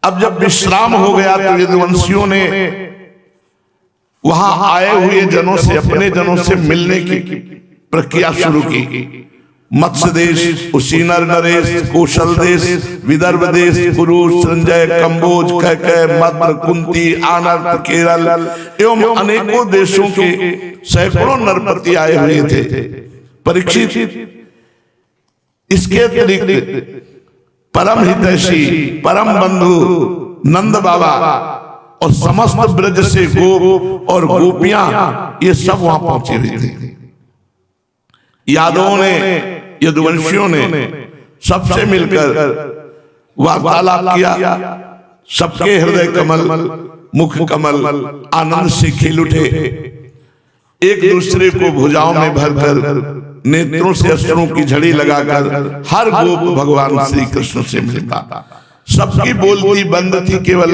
अब जब विश्राम हो गया तो यदुवंशियों ने वहां आए हुए जनों से, अपने जनों से मिलने की प्रक्रिया शुरू की। मत्स्य देश, उसीनर नरेश, कौशल देश, विदर्भ देश, पुरुष, संजय, कंबोज, कैकय, मद्र, कुंती, आनर्त, केरल एवं अनेकों देशों के सैकड़ों नरपति आए हुए थे। परीक्षित इसके अतिरिक्त परम हितैषी, परम बंधु नंद बाबा और समस्त ब्रज से गोप और गोपियां ये सब वहां पहुंचे हुए थे। यादवों ने, यदुवंशियों ने सबसे मिलकर वार्तालाप किया। सबके हृदय कमल, मुख कमल आनंद से खिल उठे। एक दूसरे को भुजाओं में भरकर, नेत्रों से अश्रुओं की झड़ी लगाकर हर गोप भगवान श्री कृष्ण से मिलता। सबकी बोलती बंद थी, केवल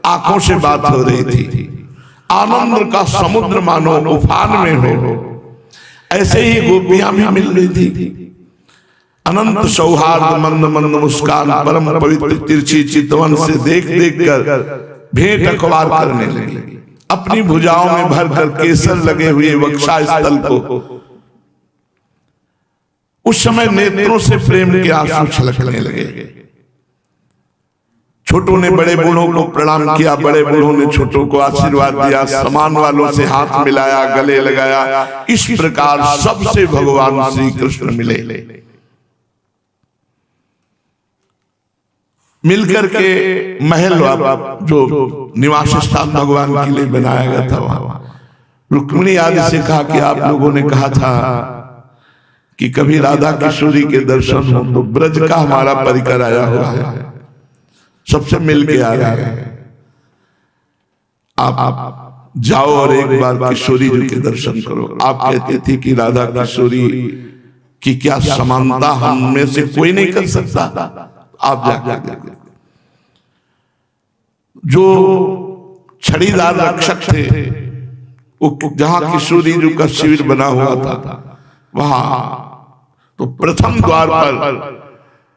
आंखों से बात हो रही थी। आनंद का समुद्र मानो उफान में हो, ऐसे ही गोपियां भी मिल रही थी। अनंत सौहार्द, मंद मंद मुस्कान, परम पवित्र तिरछी चितवन से देख देख कर भेंट अखबार करने लगी। अपनी भुजाओं में भरकर केसर लगे हुए वक्षा स्थल को उस समय नेत्रों से प्रेम के आंसू छलकने लगे। छोटों ने बड़े बूढ़ों को प्रणाम किया, बड़े बूढ़ों ने छोटों को आशीर्वाद दिया, समान वालों से हाथ मिलाया, गले लगाया। इस प्रकार सबसे भगवान श्री कृष्ण मिले। मिलकर के महल जो निवास स्थान भगवान के लिए बनाया गया था, वहां रुक्मिणी आदि से कहा कि आप लोगों ने कहा था कि कभी राधा किशोरी के दर्शन हो तो ब्रज का हमारा परिकर आया हुआ है, सबसे मिल के आ रहा है। आप जाओ और एक बार किशोरी जी के दर्शन करो। आप कहते थे कि राधा किशोरी की क्या समानता हम में से कोई नहीं कर सकता। आप जाकर देखो। जो छड़ीदार रक्षक थे, वो जहां किशोरी जी का शिविर बना हुआ था, वहां तो प्रथम द्वार पर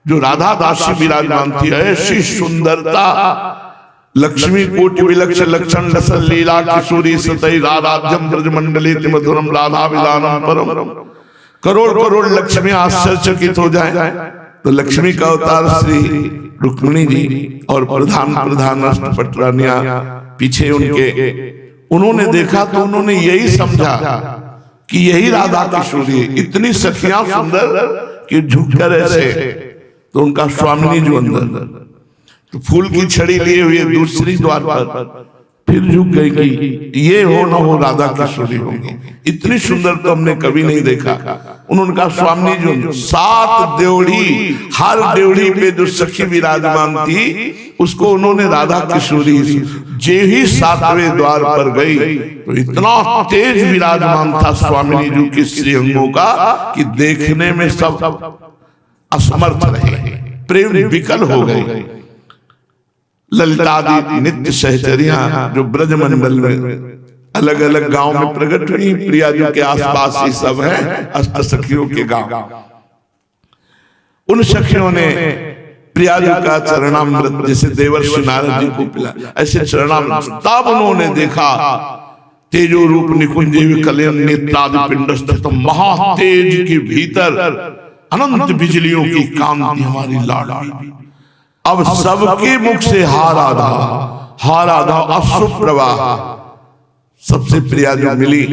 जो राधा दासी विराजमान थी, ऐसी सुंदरता, लक्ष्मी कोटि विलक्ष लक्षण रसल लीला किशोरी सतई राधाज्यम ब्रजमंडली मधुरम राधा विधानम परम। करोड़ करोड़ लक्ष्मी आश्चर्यचकित हो जाए तो लक्ष्मी का अवतार श्री रुक्मिणी जी और प्रधान प्रधान अष्टपटरानियां पीछे उनके, उन्होंने देखा तो उन्होंने यही समझा कि यही राधा किशोरी। इतनी सखियां सुंदर कि झुककर ऐसे, तो उनका स्वामिनी जो अंदर तो फूल की छड़ी लिए हुए दूसरी द्वार पर फिर झुक गई कि ये हो न हो राधा किशोरी होगी। इतनी सुंदर तो हमने कभी नहीं देखा। उन्होंने कहा स्वामी जो 7 देवड़ी, हर देवड़ी पे जो सखी विराजमान थी उसको उन्होंने राधा किशोरी, जे ही 7वें द्वार पर गई तो इतना तेज विराजमान था स्वामिनी जी के श्रीअंगों का कि देखने में सब असमर्थ रहे, प्रेम विकल हो गए। ललितादि नित्य सहचरियां जो ब्रजमंडल में अलग अलग गांव में प्रकट हुई, प्रिया जी के आसपास ही सब है अष्ट सखियों के गांव। उन सखियों ने प्रिया जी का चरणामृत जैसे देवर्षि नारद जी को पिला, ऐसे चरणामृत। तब उन्होंने देखा तेजो रूप निकुंज कलयन नेत्रादि पिंडस्थ महातेज के भीतर अनंत बिजलियों की कांति हमारी लाडली अब सबके मुख से हा राधा अश्रुप्रभा सबसे प्रिया जो मिली,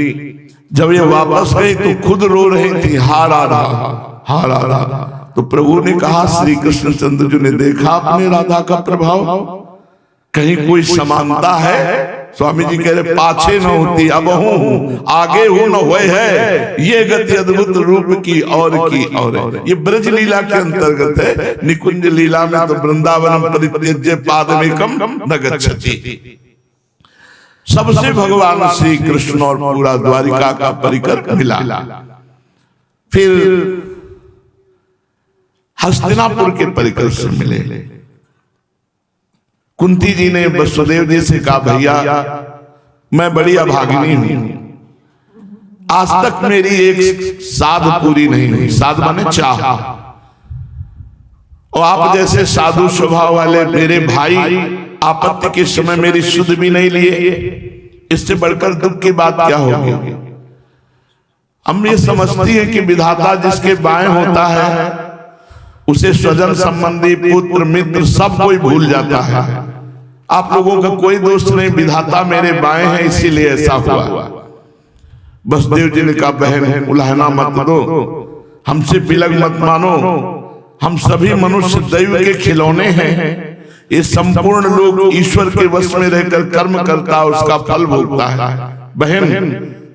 जब ये वापस गई तो खुद रो रही थी, हा राधा। तो प्रभु ने कहा, श्री कृष्ण चंद्र जी ने देखा अपने राधा का प्रभाव, कहीं कोई समानता है? स्वामी जी कह रहे, पाछे न होती अब हूँ, आगे हूँ न हुए है, ये गति अद्भुत रूप की और है। ये ब्रज लीला के अंतर्गत है। निकुंज लीला में तो वृंदावनम परित्यज्य पादमेकम न गच्छति। सबसे भगवान श्री कृष्ण और पूरा द्वारिका का परिकर मिला। फिर हस्तिनापुर के परिकर से मिले। कुंती जी ने वसुदेव जी से कहा, भैया मैं बड़ी अभागिनी हूं, आज तक मेरी एक साध पूरी नहीं हुई। साध माने चाह। और आप जैसे साधु स्वभाव वाले मेरे भाई आपत्ति के समय मेरी सुध भी नहीं लिए, इससे बढ़कर दुख की बात क्या होगी? हम ये समझती है कि विधाता जिसके बाएं होता है उसे स्वजन संबंधी पुत्र मित्र सब कोई भूल जाता है। आप लोगों का कोई दोस्त नहीं, विधाता मेरे बाएं हैं इसीलिए ऐसा हुआ। वसुदेव जी ने कहा, बहन उलाहना मत दो, हमसे बिलग मत मानो, हम सभी मनुष्य दैव के खिलौने हैं। ये संपूर्ण लोग ईश्वर के वश में रहकर कर्म करता है, उसका फल भोगता है। बहन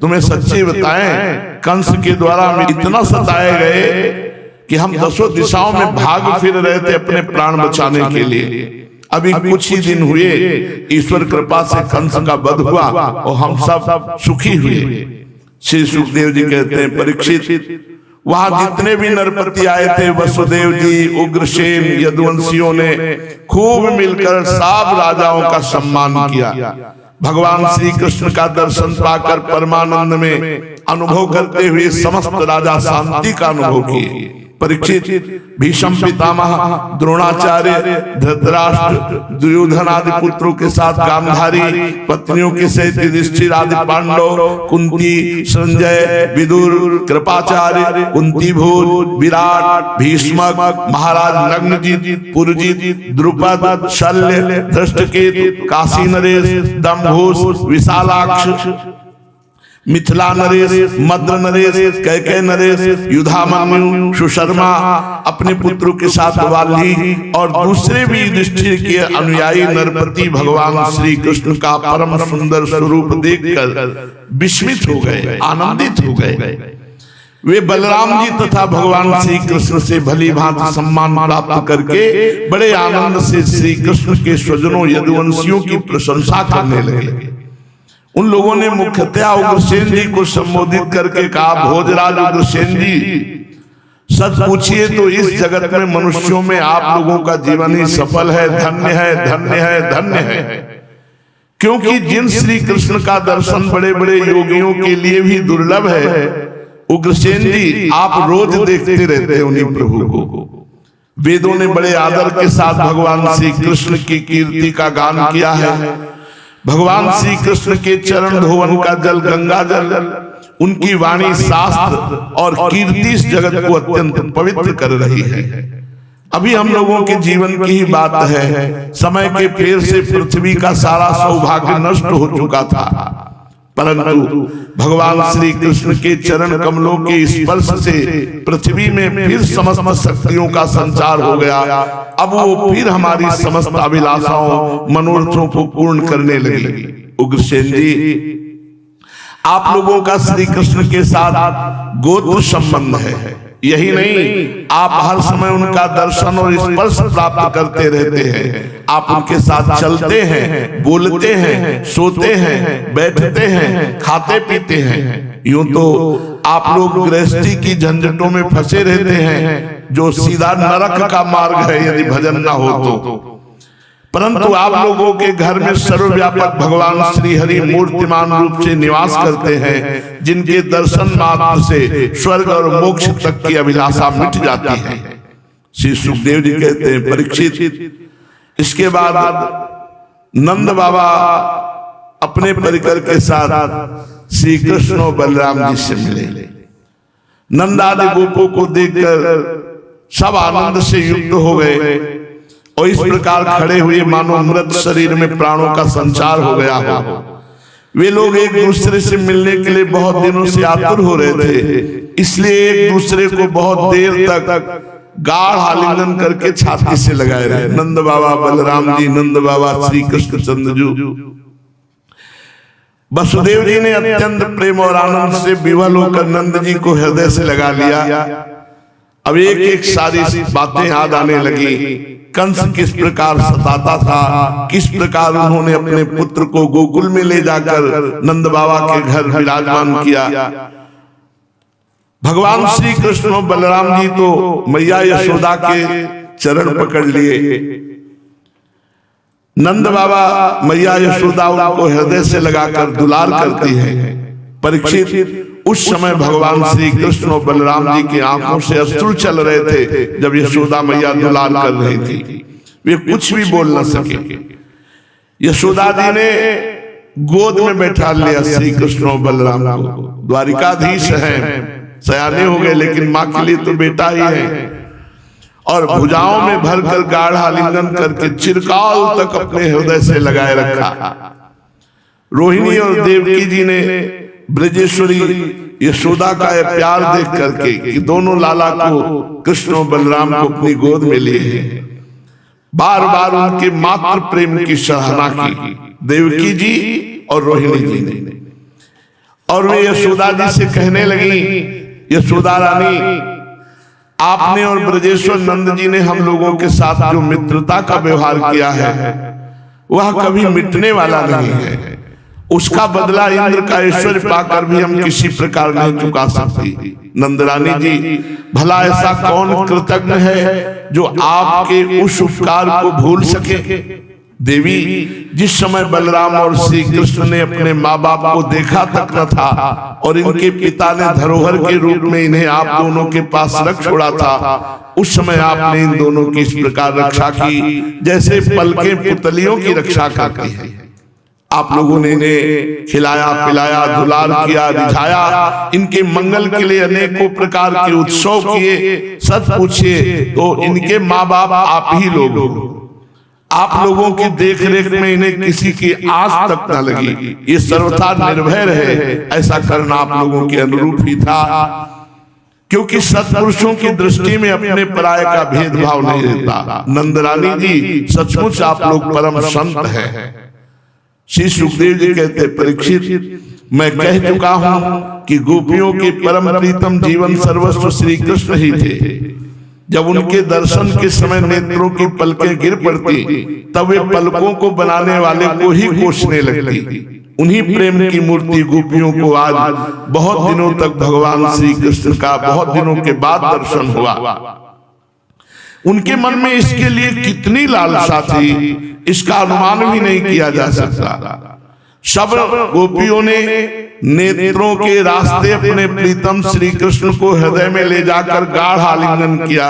तुम्हें सच्ची बताएं, कंस के द्वारा हम इतना सताए गए कि हम दसों दिशाओं में भाग फिर रहे थे अपने प्राण बचाने के लिए। अभी कुछ ही दिन हुए, ईश्वर कृपा से कंस का वध हुआ और हम सब सुखी हुए। श्री सुखदेव जी कहते हैं, परीक्षित वहां जितने भी नरपति आए थे, वसुदेव जी, उग्रसेन, यदुवंशियों ने खूब मिलकर सब राजाओं का सम्मान किया। भगवान श्री कृष्ण का दर्शन पाकर परमानंद में अनुभव करते हुए समस्त राजा शांति का अनुभव किए। परीक्षित, भीष्म पितामह, द्रोणाचार्य, धृतराष्ट्र, दुर्योधन आदि पुत्रों के साथ गांधारी, पत्नियों के सहित युधिष्ठिर आदि पांडव, कुंती, संजय, विदुर, कृपाचार्य, कुंतीभोज, विराट, भीष्मक, महाराज नग्नजित, पुरजित, द्रुपद, शल्य, धृष्टकेतु, काशी नरेश, दम्भोज, विशालाक्ष, मिथिला नरेश, मद्र नरेश, कैकेय नरेश, युधामन्यु, सुशर्मा, अपने पुत्रों के साथ वाली और दूसरे भी युधिष्ठिर के अनुयायी नरपति भगवान श्री कृष्ण का परम सुंदर स्वरूप देखकर विस्मित हो गए, आनंदित हो गए। वे बलराम जी तथा भगवान श्री कृष्ण से भली भांति सम्मान प्राप्त करके बड़े आनंद से श्री कृष्ण के स्वजनों यदुवंशियों की प्रशंसा करने लगे। उन लोगों ने मुख्यतया उग्रसेन जी को संबोधित करके कहा, भोजराज उग्रसेन जी, सच पूछिए तो इस जगत में मनुष्यों में आप लोगों का जीवन ही सफल है, धन्य है, धन्य है, धन्य है। क्योंकि जिन श्री कृष्ण का दर्शन बड़े बड़े योगियों के लिए भी दुर्लभ है, उग्रसेन जी आप रोज देखते रहते हैं उन्हीं प्रभु को। वेदों ने बड़े आदर के साथ भगवान श्री कृष्ण की कीर्ति का गान किया है। भगवान श्री कृष्ण के चरण धोवन का जल गंगा जल, उनकी वाणी शास्त्र और कीर्ति इस जगत को अत्यंत पवित्र कर रही है। अभी हम लोगों के जीवन की ही बात है, समय के फेर से पृथ्वी का सारा सौभाग्य नष्ट हो चुका था, परंतु भगवान श्री कृष्ण के चरण कमलों के स्पर्श से पृथ्वी में फिर समस्त शक्तियों का संचार हो गया। अब वो फिर हमारी समस्त अभिलाषाओं मनोरथों को पूर्ण करने लगी। उग्रसेन जी, आप लोगों का श्री कृष्ण के साथ गोत्र संबंध है। यही नहीं, आप हर समय उनका दर्शन और स्पर्श प्राप्त करते रहते हैं। आप उनके साथ चलते हैं, बोलते हैं, सोते हैं, बैठते हैं, खाते पीते हैं। यूं तो आप लोग गृहस्थी की झंझटों में फंसे रहते हैं, जो सीधा नरक का मार्ग है यदि भजन ना हो तो। परंतु आप लोगों के घर में सर्वव्यापक भगवान श्री हरि मूर्तिमान रूप से निवास करते हैं, जिनके दर्शन मात्र से स्वर्ग और मोक्ष तक की अभिलाषा मिट जाती है। श्री सुखदेव जी कहते हैं, परीक्षित, इसके बाद नंद बाबा अपने परिकर के साथ श्री कृष्ण और बलराम जी से मिले। नंद आदि गोपों को देखकर सब आनंद से युक्त हो गए और इस प्रकार खड़े हुए मानो मृत शरीर में प्राणों का संचार हो गया हो। वे लोग एक दूसरे से मिलने के लिए बहुत दिनों से आतुर हो रहे थे, इसलिए एक दूसरे को बहुत देर तक गाढ़ आलिंगन करके छाती से लगाए रहे। नंद बाबा बलराम जी, नंद बाबा श्री कृष्ण चंद्र जी। वसुदेव जी ने अत्यंत प्रेम और आनंद से विवल होकर नंद जी को हृदय से लगा लिया। अब एक एक सारी बातें याद आने लगी। कंस किस प्रकार सताता था, किस प्रकार उन्होंने अपने पुत्र को गोकुल में ले जाकर नंद बाबा के घर विराजमान किया। भगवान श्री कृष्ण और बलराम जी तो मैया यशोदा के चरण पकड़ लिए। नंद बाबा मैया यशोदा उनको हृदय से लगाकर दुलार करती है। परीक्षित, उस समय भगवान श्री कृष्ण और बलराम जी की आंखों से अश्रु चल रहे थे जब यशोदा मैया दुलार कर रही थी। वे कुछ भी बोल न सके। यशोदा जी ने गोद में बैठा लिया श्री कृष्ण और बलराम को। द्वारिकाधीश हैं, सयाने हो गए, लेकिन माँ के लिए तो बेटा ही है। और भुजाओं में भरकर गाढ़ा आलिंगन करके चिरकाल तक अपने हृदय से लगाए रखा। रोहिणी और देवकी जी ने ब्रजेश्वरी यशोदा का यह प्यार देख करके कि दोनों लाला को, कृष्ण और बलराम को अपनी गोद में लिए, बार बार उनके मातृ प्रेम की सराहना की देवकी जी और रोहिणी जी ने। और वे यशोदा जी से कहने लगी, यशोदा रानी, आपने और ब्रजेश्वर नंद जी ने हम लोगों के साथ जो मित्रता का व्यवहार किया है वह कभी मिटने वाला नहीं है। उसका बदला इंद्र का ऐश्वर्य पाकर भी हम किसी प्रकार नहीं चुका सकती। नंदरानी जी, भला ऐसा कौन कृतज्ञ है जो आपके उस उपकार को भूल सके। देवी, जिस समय बलराम और श्री कृष्ण ने अपने माँ बाप को देखा तक न था और इनके पिता ने धरोहर के रूप में इन्हें आप दोनों के पास रख छोड़ा था, उस समय आपने इन दोनों की इस प्रकार रक्षा की जैसे पलकें पुतलियों की रक्षा करती है। आप लोगों ने इन्हें खिलाया पिलाया, दुलार किया, रिझाया, इनके मंगल के लिए अनेकों प्रकार के उत्सव किए। सच पूछिए तो इनके माँ बाप आप ही लोग हो। आप लोगों की देख रेख में इन्हें किसी की आस तक न लगी। ये सर्वथा निर्भय रहे, ऐसा करना आप लोगों के अनुरूप ही था, क्योंकि सत्पुरुषों की दृष्टि में अपने पराये का भेदभाव नहीं रहता। नंदरानी जी, सचमुच आप लोग परम संत हैं। श्री सुखदेव जी कहते, परीक्षित, मैं कह चुका हूं कि गोपियों के परम प्रीतम जीवन सर्वस्व श्री कृष्ण ही थे। जब उनके दर्शन के समय नेत्रों की पलकें गिर पड़ती, तब वे पलकों को बनाने वाले को ही कोसने लगती। उन्हीं प्रेम की मूर्ति गोपियों को आज बहुत दिनों तक भगवान श्री कृष्ण का बहुत दिनों के बाद दर्शन हुआ। उनके मन में इसके लिए कितनी लालसा थी, इसका अनुमान भी नहीं किया जा सकता। सब गोपियों ने नेत्रों के रास्ते अपने प्रीतम श्री कृष्ण को हृदय में ले जाकर गाढ़ आलिंगन किया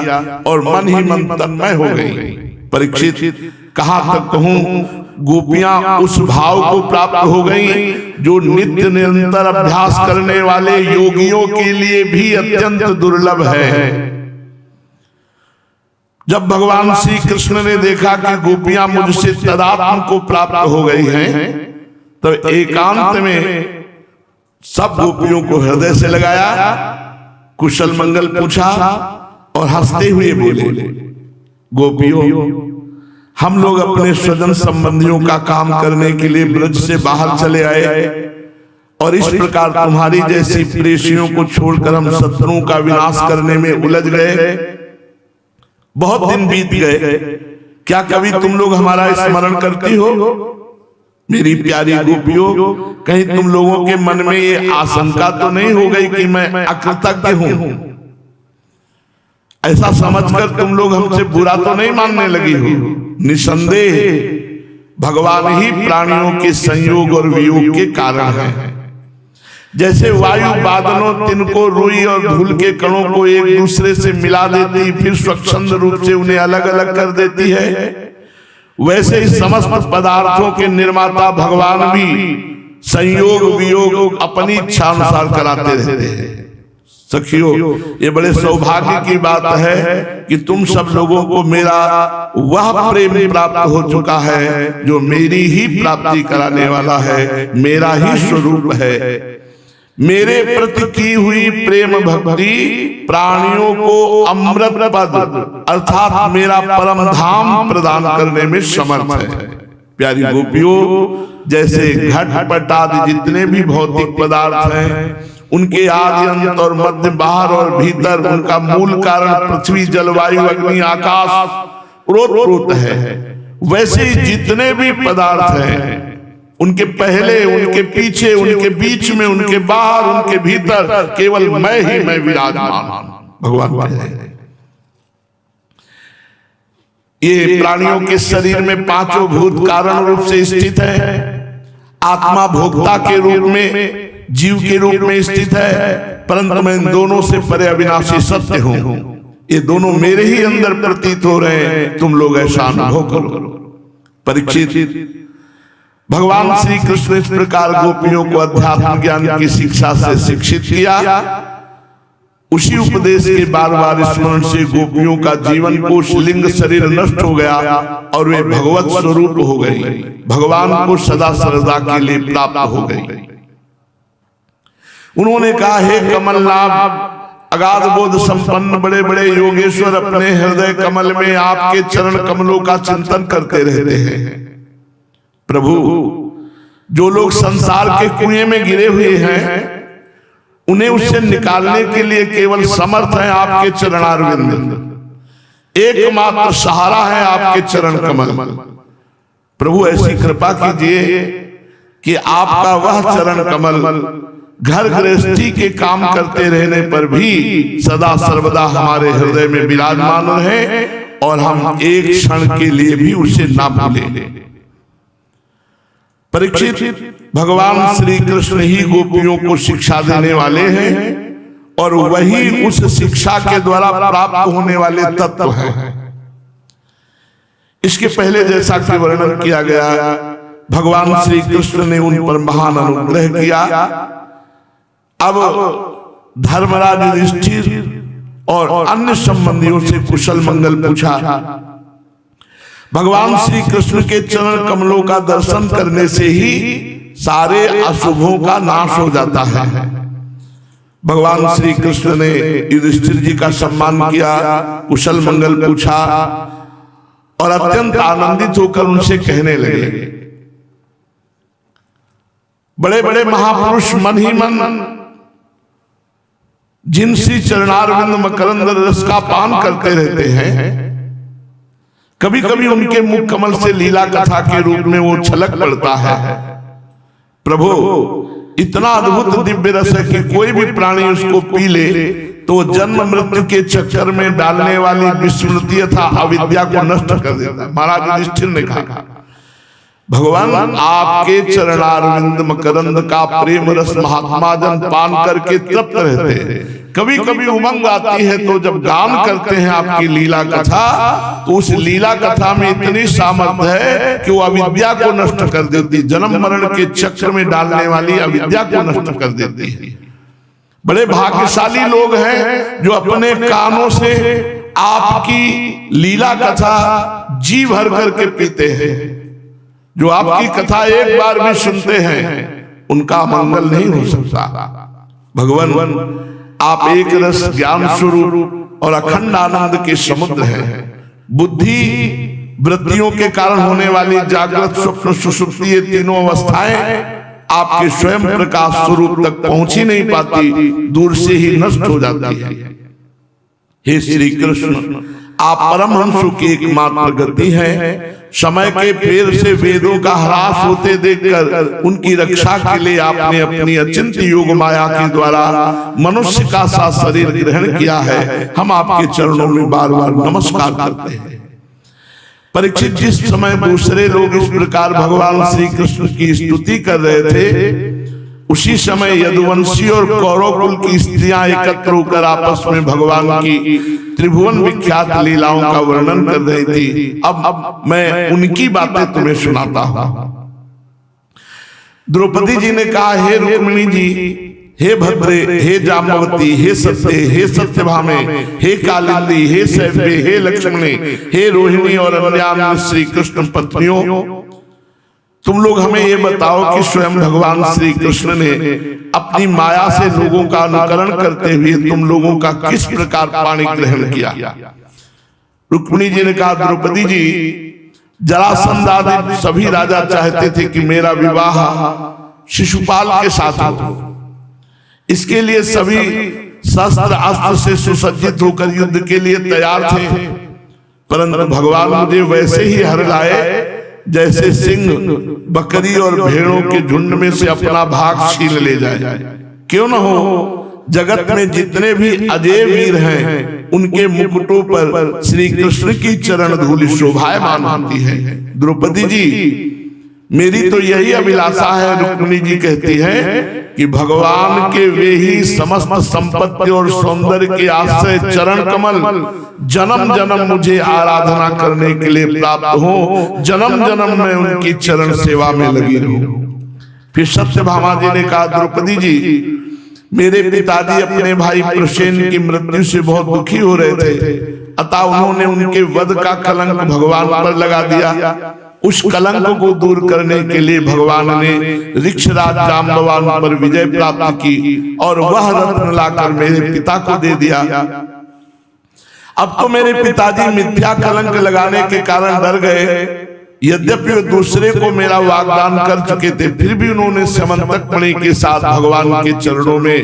और मन ही मन तन्मय हो गई। परीक्षित, कहां तक कहूं, गोपियां उस भाव को प्राप्त हो गईं जो नित्य निरंतर अभ्यास करने वाले योगियों के लिए भी अत्यंत दुर्लभ है। जब भगवान श्री कृष्ण ने देखा कि गोपियां मुझसे तदात्म को प्राप्त हो गई हैं, तो एकांत में सब गोपियों को हृदय से लगाया, कुशल मंगल पूछा और हंसते हुए बोले, गोपियों, हम लोग अपने स्वजन संबंधियों का काम करने के लिए ब्रज से बाहर चले आए और इस प्रकार तुम्हारी जैसी प्रेषियों को छोड़कर हम शत्रुओं का विनाश करने में उलझ गए। बहुत दिन बीत गए, क्या कभी तुम लोग हमारा स्मरण करती हो? मेरी प्यारी गोपियों, कहीं तुम लोगों के मन में ये आशंका तो नहीं हो गई कि मैं अकृतज्ञ हूं? ऐसा समझकर तुम लोग हमसे बुरा तो नहीं मानने लगी हो? निसंदेह भगवान ही प्राणियों के संयोग और वियोग के कारण हैं। जैसे वायु बादलों, तिनको, रुई और धूल के कणों को एक दूसरे से मिला देती, फिर स्वच्छंद रूप से उन्हें अलग अलग कर देती है, वैसे ही समस्त पदार्थों के निर्माता भगवान भी संयोग वियोग अपनी इच्छा अनुसार कराते रहते हैं। सखियों, ये बड़े सौभाग्य की बात है कि तुम सब लोगों को मेरा वह प्रेम प्राप्त हो चुका है जो मेरी ही प्राप्ति कराने वाला है, मेरा ही स्वरूप है। मेरे प्रति की हुई प्रेम भक्ति प्राणियों को अमृत पद अर्थात मेरा परम धाम प्रदान करने में समर्थ है। प्यारी गोपियों, जैसे घट पट आदि जितने भी भौतिक पदार्थ हैं, उनके आदि अंत और मध्य, बाहर और भीतर, उनका मूल कारण पृथ्वी, जलवायु, अग्नि, आकाश ओतप्रोत है। वैसे ही जितने भी पदार्थ हैं, उनके पहले, उनके पीछे, उनके बीच में, उनके बाहर, उनके भीतर केवल मैं ही मैं विराजमान भगवान कहते हैं। ये प्राणियों के शरीर में पांचों भूत कारण रूप से स्थित है। आत्मा भोक्ता के रूप में, जीव के रूप में स्थित है, परंतु मैं इन दोनों से परे अविनाशी सत्य हूं। ये दोनों मेरे ही अंदर प्रतीत हो रहे हैं, तुम लोग ऐसा अनुभव करो। परीक्षित, भगवान श्री कृष्ण इस प्रकार गोपियों को अध्यात्म ज्ञान की शिक्षा से शिक्षित किया। उसी उपदेश के बार बार स्मरण से गोपियों का जीवन कोश लिंग शरीर नष्ट हो गया और वे भगवत स्वरूप हो गई, भगवान को सदा सर्वदा के लिए प्राप्त हो गई। उन्होंने कहा, हे कमलनाभ, अगाध बोध संपन्न बड़े बड़े योगेश्वर अपने हृदय कमल में आपके चरण कमलों का चिंतन करते रहते हैं। प्रभु, जो लोग संसार के कुएं में गिरे हुए हैं, उन्हें उससे निकालने के लिए केवल समर्थ है आपके चरणारविंद। एकमात्र सहारा है आपके चरण कमल। प्रभु, ऐसी कृपा कीजिए कि आपका वह चरण कमल घर गृहस्थी के काम करते रहने पर भी सदा सर्वदा हमारे हृदय में विराजमान रहे और हम एक क्षण के लिए भी उसे ना भूलें। परीक्षित, भगवान श्री कृष्ण ही गोपियों को शिक्षा देने वाले हैं और वही उस शिक्षा के द्वारा प्राप्त होने वाले तत्व हैं। इसके पहले जैसा कि वर्णन किया गया, भगवान श्री कृष्ण ने उन पर महान अनुग्रह किया। अब धर्मराज युधिष्ठिर और अन्य संबंधियों से कुशल मंगल पूछा। भगवान श्री कृष्ण के चरण कमलों का दर्शन करने से ही सारे अशुभों का नाश हो जाता है। भगवान श्री कृष्ण ने युधिष्ठिर जी का सम्मान किया, कुशल मंगल पूछा और अत्यंत आनंदित होकर उनसे कहने लगे, बड़े बड़े महापुरुष मन ही मन जिन श्री चरणारविंद मकरंद रस का पान करते रहते हैं, कभी कभी उनके मुख कमल से लीला कथा के रूप में वो छलक पड़ता है। प्रभु, इतना अद्भुत दिव्य रस है कि कोई भी प्राणी उसको पी ले तो जन्म मृत्यु के चक्कर में डालने वाली विस्मृति तथा अविद्या को नष्ट कर देता है। महाराज युधिष्ठिर ने कहा, भगवान आपके चरणारविंद मकरंद का प्रेम रस महात्मा जन पान करके तृप्त रहते हैं। कभी कभी उमंग आती है तो जब गान करते हैं आपकी लीला कथा, तो उस लीला कथा में इतनी सामर्थ्य है कि वो अविद्या को नष्ट कर देती, जन्म मरण के चक्र में डालने वाली अविद्या को नष्ट कर देती है। बड़े भाग्यशाली लोग हैं जो अपने कानों से आपकी लीला कथा जी भर करके पीते हैं। जो आपकी कथा एक बार भी सुनते हैं, उनका मंगल नहीं हो सकता। भगवान, आप एक रस ज्ञान स्वरूप और अखंड आनंद के समुद्र हैं। बुद्धि वृत्तियों के कारण होने वाली जागृत, स्वप्न, सुषुप्ति, ये तीनों अवस्थाएं आपके स्वयं प्रकाश स्वरूप तक पहुंच ही नहीं पाती, दूर से ही नष्ट हो जाती है। हे श्री कृष्ण, आप परमहंसों की एकमात्र गति हैं। समय के फेर से वेदों का ह्रास होते देखकर उनकी रक्षा के लिए आपने अपनी अचिंत योग माया के द्वारा मनुष्य का सा शरीर ग्रहण किया है। हम आपके चरणों में बार बार नमस्कार करते हैं। परीक्षित, जिस समय दूसरे लोग इस प्रकार भगवान श्री कृष्ण की स्तुति कर रहे थे, उसी समय यदुवंशी और कौरव कुल की स्त्रियां एकत्र होकर आपस में भगवान की त्रिभुवन विख्यात लीलाओं का वर्णन कर रही थी। अब मैं उनकी बातें तुम्हें सुनाता हूं। द्रौपदी जी ने कहा, हे रुक्मिणी जी, हे भद्रे, हे जाम्बवती, हे सत्य, हे सत्यभामे, हे कालिंदी, हे सैव्य, हे लक्ष्मणी, हे रोहिणी और अन्य श्री कृष्ण पत्नियों, तुम लोग हमें ये बताओ कि स्वयं भगवान श्री कृष्ण ने अपनी माया से लोगों का अनुकरण करते हुए तुम लोगों का किस प्रकार पाणी ग्रहण किया। रुक्मिणी जी ने कहा, द्रौपदी जी, जरासंध आदि सभी राजा चाहते थे कि मेरा विवाह शिशुपाल के साथ हो। इसके लिए सभी शस्त्र अस्त्र से सुसज्जित होकर युद्ध के लिए तैयार थे, परंतु भगवान मुझे वैसे ही हर लाए जैसे सिंह बकरी और भेड़ों के झुंड में से अपना भाग छीन ले जाए। क्यों न हो, जगत में जितने भी अजय वीर हैं उनके मुकुटों पर श्री कृष्ण की चरण धूलि शोभायमान होती है। द्रौपदी जी, मेरी तो यही अभिलाषा है। रुक्मिणी जी कहती है कि भगवान के वे ही समस्त संपत्ति और सौंदर्य के आश्रय चरण कमल जन्म जन्म मुझे आराधना करने के लिए प्राप्त हो, जन्म जन्म में उनकी चरण सेवा में लगी रहूं। फिर सत्यभामा जी ने कहा, द्रौपदी जी, मेरे पिताजी अपने भाई प्रसेन की मृत्यु से बहुत दुखी हो रहे थे, अतः उन्होंने उनके वध का कलंक भगवान पर लगा दिया। उस कलंक को दूर करने के लिए भगवान ने ऋक्षराज जाम्बवान पर विजय प्राप्त की और वह रत्न लाकर मेरे पिता को दे दिया। अब तो मेरे पिताजी मिथ्या कलंक लगाने के कारण डर गए। यद्यपि वे दूसरे को मेरा वाग्दान कर चुके थे, फिर भी उन्होंने समंतक मणि के साथ भगवान के चरणों में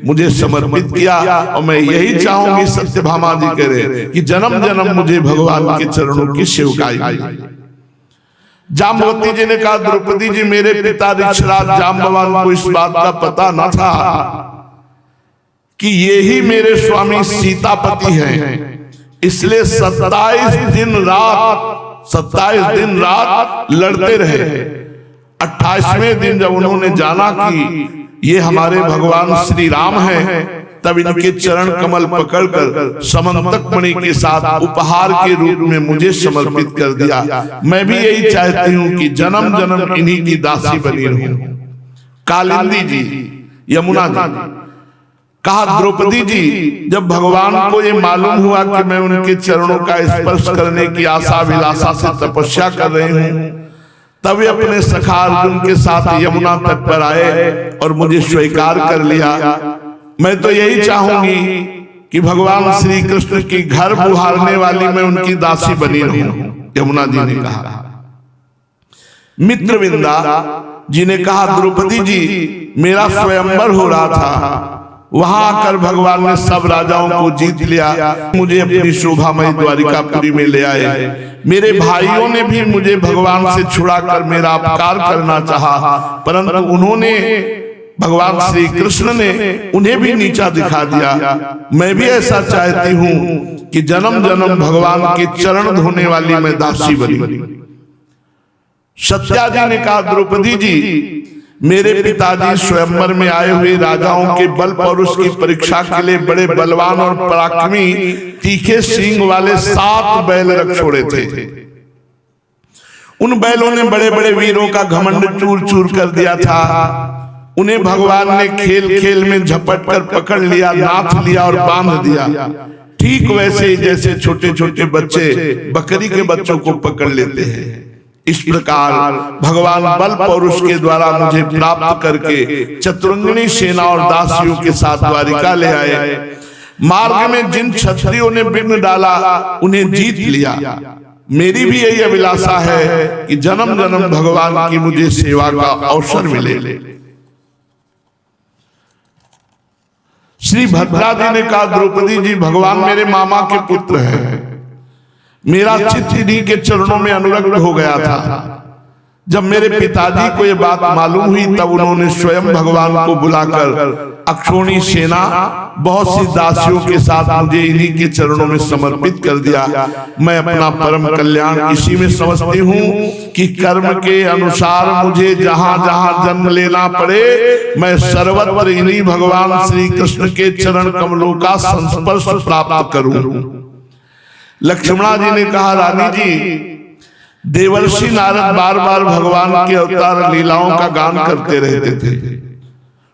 मुझे समर्पित किया। और मैं यही चाहूंगी, सत्यभामा जी कह रहे कि जन्म जन्म मुझे भगवान के चरणों की सेवकाई मिले। जाम्बवती जी ने कहा, द्रौपदी जी, मेरे पिता ऋक्षराज जाम्बवान को इस बात का पता न था कि ये ही मेरे स्वामी सीतापति हैं, इसलिए 27 दिन रात लड़ते रहे। 28वें दिन जब उन्होंने जाना कि ये हमारे भगवान श्री राम हैं, तब इनके चरण कमल पकड़कर समंतक मणि के साथ उपहार के रूप में मुझे समर्पित कर दिया। मैं भी यही चाहती हूँ कि जन्म जन्म इन्हीं की दासी बनी रहूं। कालिंदी जी, यमुना जी, कहा, द्रौपदी जी, जब भगवान को ये मालूम हुआ कि मैं उनके चरणों का स्पर्श करने की आशा विलासा से तपस्या कर रही हूँ, तब वे अपने सखा अर्जुन के साथ यमुना तट पर आए और मुझे स्वीकार कर लिया। मैं तो यही चाहूंगी कि भगवान श्री कृष्ण की घर बुहारने वाली मैं उनकी दासी बनी रहूं। यमुना जी ने कहा। मित्रविंदा जी ने कहा, द्रौपदी जी, मेरा स्वयंवर हो रहा था, वहां आकर भगवान ने सब राजाओं को जीत लिया, मुझे अपनी शोभामयी द्वारिकापुरी में ले आए। मेरे भाइयों ने भी मुझे भगवान से छुड़ाकर मेरा अपकार करना चाहा, परंतु उन्होंने, भगवान श्री कृष्ण ने उन्हें भी नीचा दिखा दिया। मैं भी ऐसा चाहती हूं कि जन्म जन्म भगवान के चरण धोने वाली मैं दासी बनी। सत्या जी ने कहा, द्रौपदी जी, मेरे पिताजी स्वयंवर में आए हुए राजाओं के बल पौरुष की परीक्षा के लिए बड़े बलवान और पराक्रमी तीखे सींग वाले 7 बैल रख छोड़े थे। उन बैलों ने बड़े बड़े वीरों का घमंड चूर चूर कर दिया था। उन्हें भगवान ने खेल खेल में झपट कर पकड़ लिया, नाथ लिया और बांध दिया, ठीक वैसे ही जैसे छोटे छोटे बच्चे बकरी के बच्चों को पकड़ लेते हैं। इस प्रकार भगवान बल पौरुष के द्वारा मुझे प्राप्त करके चतुरंगिणी सेना और दासियों के साथ द्वारिका ले आए। मार्ग में जिन क्षत्रियों ने विघ्न डाला उन्हें जीत लिया। मेरी भी यही अभिलाषा है कि जन्म जन्म भगवान की मुझे सेवा का अवसर मिले। श्री भद्रा जी ने कहा, द्रौपदी जी, भगवान मेरे मामा के पुत्र हैं, मेरा चित्त इन्हीं के चरणों में अनुरक्त हो गया था। जब मेरे पिताजी को यह बात मालूम हुई, तब उन्होंने स्वयं भगवान को बुलाकर अक्षोणी सेना बहुत सी दासियों के साथ मुझे इन्हीं के चरणों में समर्पित कर दिया। मैं अपना परम कल्याण इसी में समझती हूँ कि कर्म के अनुसार मुझे जहां जहां जन्म लेना पड़े, मैं सर्वत्र इन्हीं भगवान श्री कृष्ण के चरण कमलों का संस्पर्श प्राप्त करूं। लक्ष्मणा जी ने कहा, रानी जी, देवर्षि नारद बार बार भगवान के अवतार लीलाओं का गान करते रहते थे।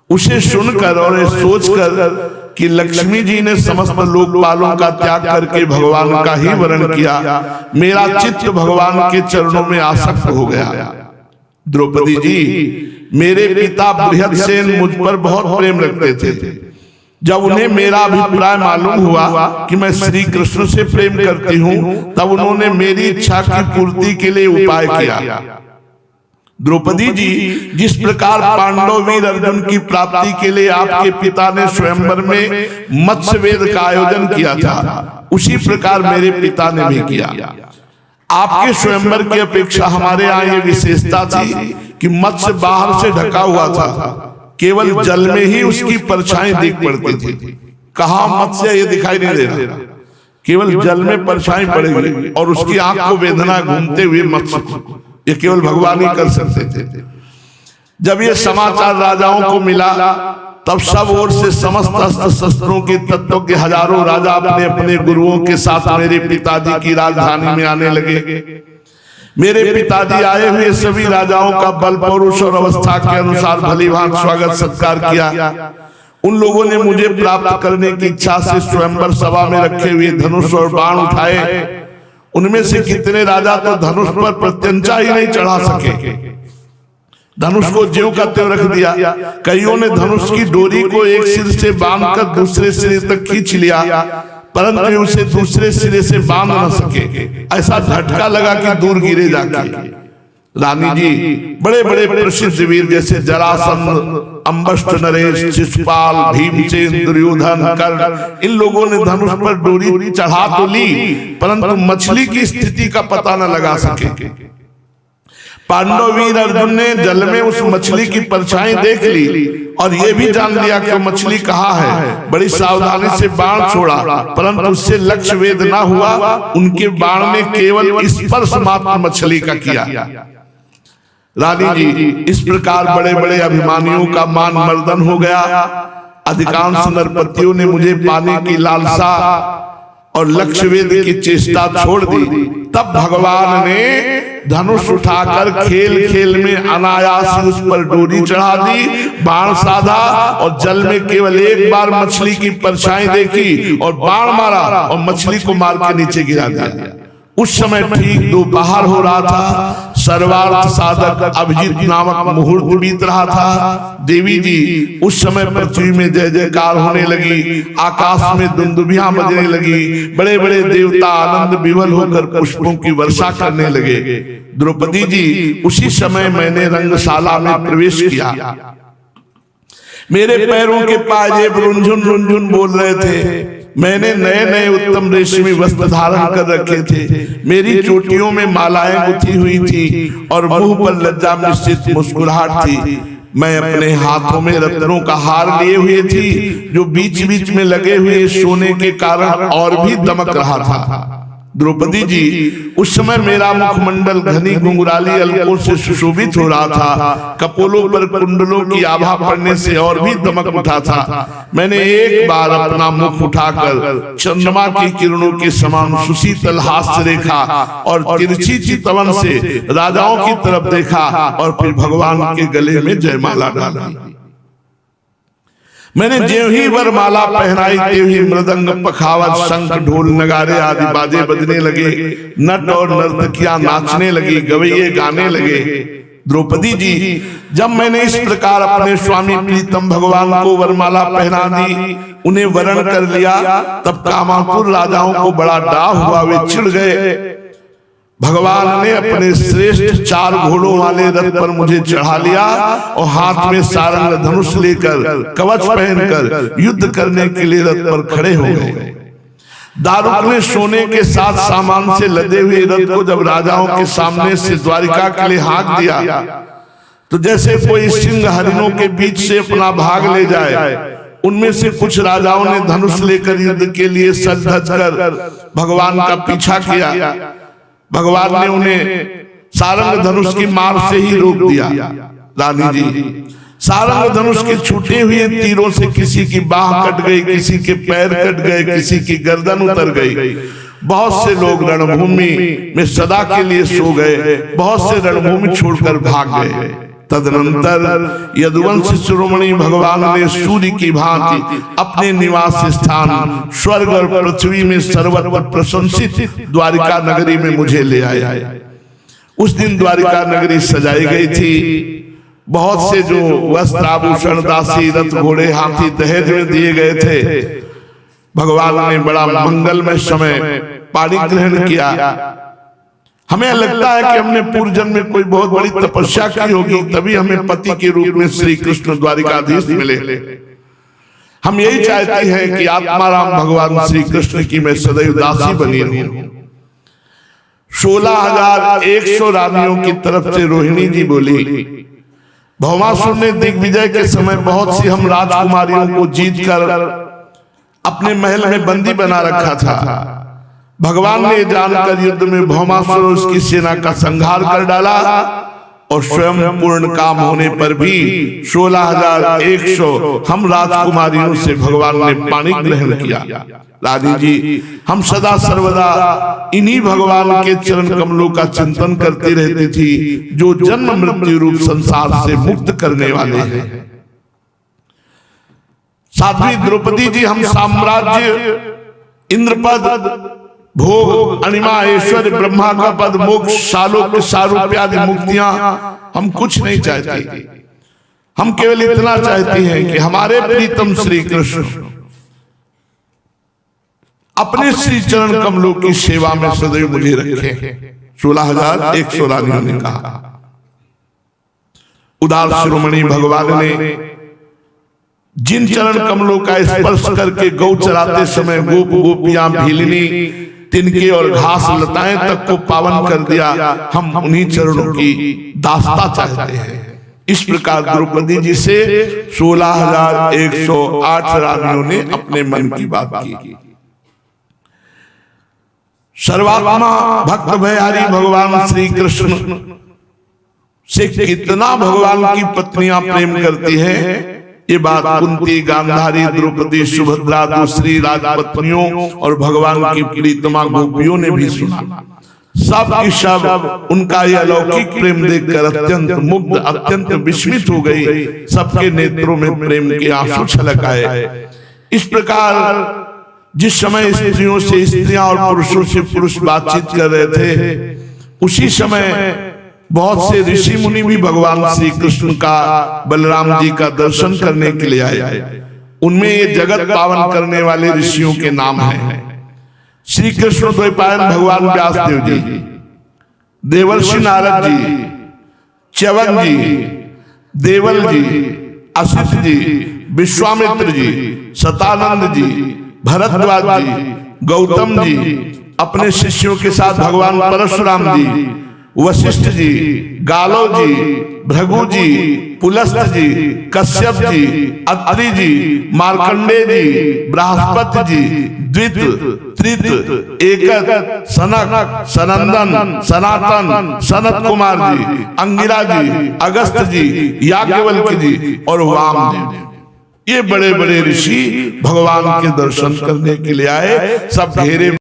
उसे सुनकर और सोचकर कि लक्ष्मी जी ने समस्त लोकपालों का त्याग करके भगवान का ही वरण किया, मेरा चित्त भगवान के चरणों में आसक्त हो गया। द्रौपदी जी, मेरे पिता बृहदसेन मुझ पर बहुत प्रेम रखते थे। जब उन्हें मेरा अभिप्राय मालूम हुआ कि मैं श्री कृष्ण से प्रेम करती हूँ, तब उन्होंने मेरी इच्छा की पूर्ति के लिए उपाय किया। द्रौपदी जी, जिस प्रकार पांडव वीर अर्जुन की प्राप्ति के लिए आपके पिता ने स्वयंवर में मत्स्य वेद का आयोजन किया था, उसी प्रकार मेरे पिता ने भी किया। आपके स्वयंवर की अपेक्षा हमारे यहाँ ये विशेषता थी कि मत्स्य बाहर से ढका हुआ था, केवल जल में ही उसकी परछाई दिख पड़ती थी। कहाँ मत्स्य ये दिखाई नहीं दे रहा, केवल जल में परछाई पड़ेगी और उसकी आंख को वेदना घूमते हुए मत्स्य, ये केवल भगवान ही कर सकते थे। जब ये समाचार राजाओं को मिला, तब सब ओर से समस्त अस्त्र शस्त्रों के तत्वों के हजारों राजा अपने अपने गुरुओं के साथ मेरे पिताजी की राजधानी में आने लगे। मेरे पिताजी आए हुए सभी राजाओं का बल पौरुष और अवस्था के अनुसार भलीभांति स्वागत सत्कार किया। उन लोगों ने मुझे प्राप्त करने की इच्छा से स्वयंवर सभा में रखे हुए धनुष और बाण उठाए। उनमें से कितने राजा तो धनुष पर प्रत्यंचा ही नहीं चढ़ा सके, धनुष को ज्यों का त्यों रख दिया। कईयों ने धनुष की डोरी को एक सिर से बांधकर दूसरे सिरे तक खींच लिया, परंतु उसे दूसरे सिरे से बांध न सके। ऐसा झटका लगा कि दूर गिरे जाके। रानी जी, बड़े बड़े प्रसिद्ध वीर जैसे जरासंध, अंबष्ट नरेश, शिशुपाल, भीमसेन, दुर्योधन, कर्ण, इन लोगों ने धनुष पर डोरी चढ़ा तो ली, परंतु मछली की स्थिति का पता न लगा सके। पांडव वीर अर्जुन ने जल में उस मछली की परछाई देख ली और ये भी जान लिया कि मछली कहाँ है। बड़ी सावधानी से बाण छोड़ा, परंतु उससे लक्ष्य वेद ना हुआ। उनके बाण ने केवल स्पर्श मात्र मछली का किया। रानी जी, इस प्रकार बड़े बड़े अभिमानियों का मान मर्दन हो गया। अधिकांश नरपतियों ने मुझे पाने की लालसा और लक्ष्य वेद की चेष्टा छोड़ दी। तब भगवान ने धनुष उठाकर खेल खेल में अनायास उस पर डोरी चढ़ा दी, बाण साधा और जल में केवल एक बार मछली की परछाई देखी और बाण मारा और मछली को मार के नीचे गिरा दिया। उस समय ठीक दोपहर हो रहा था। सर्वार्थ साधक अभिजीत नामक मुहूर्त बीत रहा था। देवी जी, उस समय पृथ्वी में जय जयकार होने लगी, आकाश में दुंदुभियां बजने लगी। बड़े बड़े देवता आनंद विवल होकर पुष्पों की वर्षा करने लगे। द्रौपदी जी, उसी समय मैंने रंगशाला में प्रवेश किया। मेरे पैरों के पाजेब रुंझुन रुंझुन बोल रहे थे। मैंने नए नए उत्तम रेशमी वस्त्र धारण कर रखे थे। मेरी चोटियों में मालाएं गुथी हुई थी और मुंह पर लज्जा मिश्रित मुस्कुराहट थी। मैं अपने हाथों में रत्नों का हार लिए हुए थी, जो बीच बीच में लगे हुए सोने के कारण और भी दमक रहा था। द्रौपदी जी, उस समय मेरा मुखमंडल घनी घुंघराली अलकों से सुशोभित हो रहा था। कपोलों पर कुंडलों की आभा पड़ने से और भी दमक उठा था। मैंने एक बार अपना मुख उठाकर चंद्रमा की किरणों के समान सुशीतल हास्य रेखा और तिरछी चितवन से राजाओं की तरफ देखा और फिर भगवान के गले में जयमाला डाली। मैंने ज्यों ही वरमाला पहनाई, त्यों ही मृदंग, पखावत, शंख, ढोल, नगारे आदि बाजे बजने लगे। नट और नर्तकियां नाचने लगी, गवैये गाने लगे। द्रौपदी जी, जब मैंने इस प्रकार अपने स्वामी प्रीतम भगवान को वरमाला पहना दी, उन्हें वरण कर लिया, तब कामातुर राजाओं को बड़ा डाह हुआ। वे चिढ़ गए। भगवान ने अपने श्रेष्ठ 4 घोड़ों वाले रथ पर मुझे चढ़ा लिया और हाथ में सारंग धनुष लेकर कवच पहनकर युद्ध करने के लिए रथ पर खड़े हो गए। दारुक ने सोने के साथ सामान से लदे हुए रथ को जब राजाओं के सामने से द्वारिका के लिए हाँक दिया, तो जैसे कोई सिंह हरिणों के बीच से अपना भाग ले जाए, उनमें से कुछ राजाओं ने धनुष लेकर युद्ध के लिए सज धज कर भगवान का पीछा किया। भगवान ने उन्हें सारंग धनुष की मार से ही रोक दिया। रानी जी, सारंग धनुष के छूटे हुए तीरों से किसी की बाह कट गई, किसी के पैर कट गए, किसी की गर्दन उतर गई। बहुत से लोग रणभूमि में सदा के लिए सो गए, बहुत से रणभूमि छोड़कर भाग गए। तदनंतर यदुवंश शिरोमणि भगवान ने सूर्य की भांति अपने निवास स्थान स्वर्ग और पृथ्वी में सर्वत्र प्रशंसित द्वारिका नगरी में मुझे ले आए। उस दिन द्वारिका नगरी सजाई गई थी। बहुत से जो वस्त्र आभूषण दासी रथ घोड़े हाथी दहेज में दिए गए थे। भगवान ने बड़ा मंगलमय समय पाणी ग्रहण किया। हमें लगता है कि हमने पूर्व जन्म में कोई बहुत बड़ी तपस्या की होगी, तभी हमें पति के रूप में श्री कृष्ण द्वारिकाधीश मिले। हम यही चाहते हैं कि आत्माराम भगवान श्री कृष्ण की मैं सदैव दासी बनी रहूं। 16,100 रानियों की तरफ से रोहिणी जी बोली, भौमासुर ने दिग्विजय के समय बहुत सी हम राजकुमारियों को जीतकर अपने महल में बंदी बना रखा था। भगवान ने जानकर युद्ध में भौमासुर और उसकी सेना का संहार कर डाला और स्वयं पूर्ण काम होने पर भी 16,100 हम राजकुमारियों से भगवान ने पाणी ग्रहण किया। रानी जी, हम सदा सर्वदा इन्हीं भगवान के चरण कमलों का चिंतन करती रहती थी, जो जन्म मृत्यु रूप संसार से मुक्त करने वाले हैं। साध्वी द्रौपदी जी, हम साम्राज्य, इंद्रपद, भोग, अणिमा, ऐश्वर्य, ब्रह्मा का पद, मोक्ष, सालोक, सारूप्यादि मुक्तियां हम कुछ नहीं चाहते। हम केवल इतना चाहते हैं कि हमारे प्रीतम श्री कृष्ण अपने श्री चरण कमलों की सेवा में सदैव मुझे रखें। 16,100 रानियों ने कहा। उदार शिरोमणि भगवान ने जिन चरण कमलों का स्पर्श करके गौ चराते समय गोप गोपियां भीलिनी तिनके और घास लताएं तक को पावन कर दिया, हम उन्हीं चरणों की दास्ता चाहते हैं। इस प्रकार द्रौपदी जी से 16,108 रानियों ने अपने मन की बात की। सर्वात्मा भक्त भयहारी भगवान श्री कृष्ण से कितना भगवान की पत्नियां प्रेम करती हैं, ये बात कुंती, गांधारी, द्रौपदी, सुभद्रा, दूसरी राजपत्नियों और भगवान की प्रीतमा गोपियों ने भी सुना। सब की सब उनका यह अलौकिक प्रेम देखकर अत्यंत मुग्ध, अत्यंत विस्मित हो गई। सबके नेत्रों में प्रेम के आंसू छलक आए। इस प्रकार जिस समय स्त्रियों से स्त्रियां और पुरुषों से पुरुष बातचीत कर रहे थे, उसी समय बहुत से ऋषि मुनि भी भगवान श्री कृष्ण का, बलराम जी का दर्शन करने के लिए आए। उनमें ये जगत पावन करने वाले ऋषियों के नाम हैं। श्री कृष्ण द्वैपायन भगवान व्यासदेव जी, देवर्षि नारद जी, च्यवन जी, देवल जी, असित जी, विश्वामित्र जी, शतानंद जी, भरद्वाज जी, गौतम जी, अपने शिष्यों के साथ भगवान परशुराम जी, वशिष्ठ जी, गालो जी, भृगु जी, पुलस्त जी, कश्यप जी, अत्रि जी, मार्कंडे जी, बृहस्पति जी, द्वित, त्रित, एकत, सनक, सनंदन, सनातन, सनत कुमार जी, अंगिरा जी, अगस्त जी, याज्ञवल्क्य जी और वाम जी। ये बड़े बड़े ऋषि भगवान के दर्शन करने के लिए आए। सब घेरे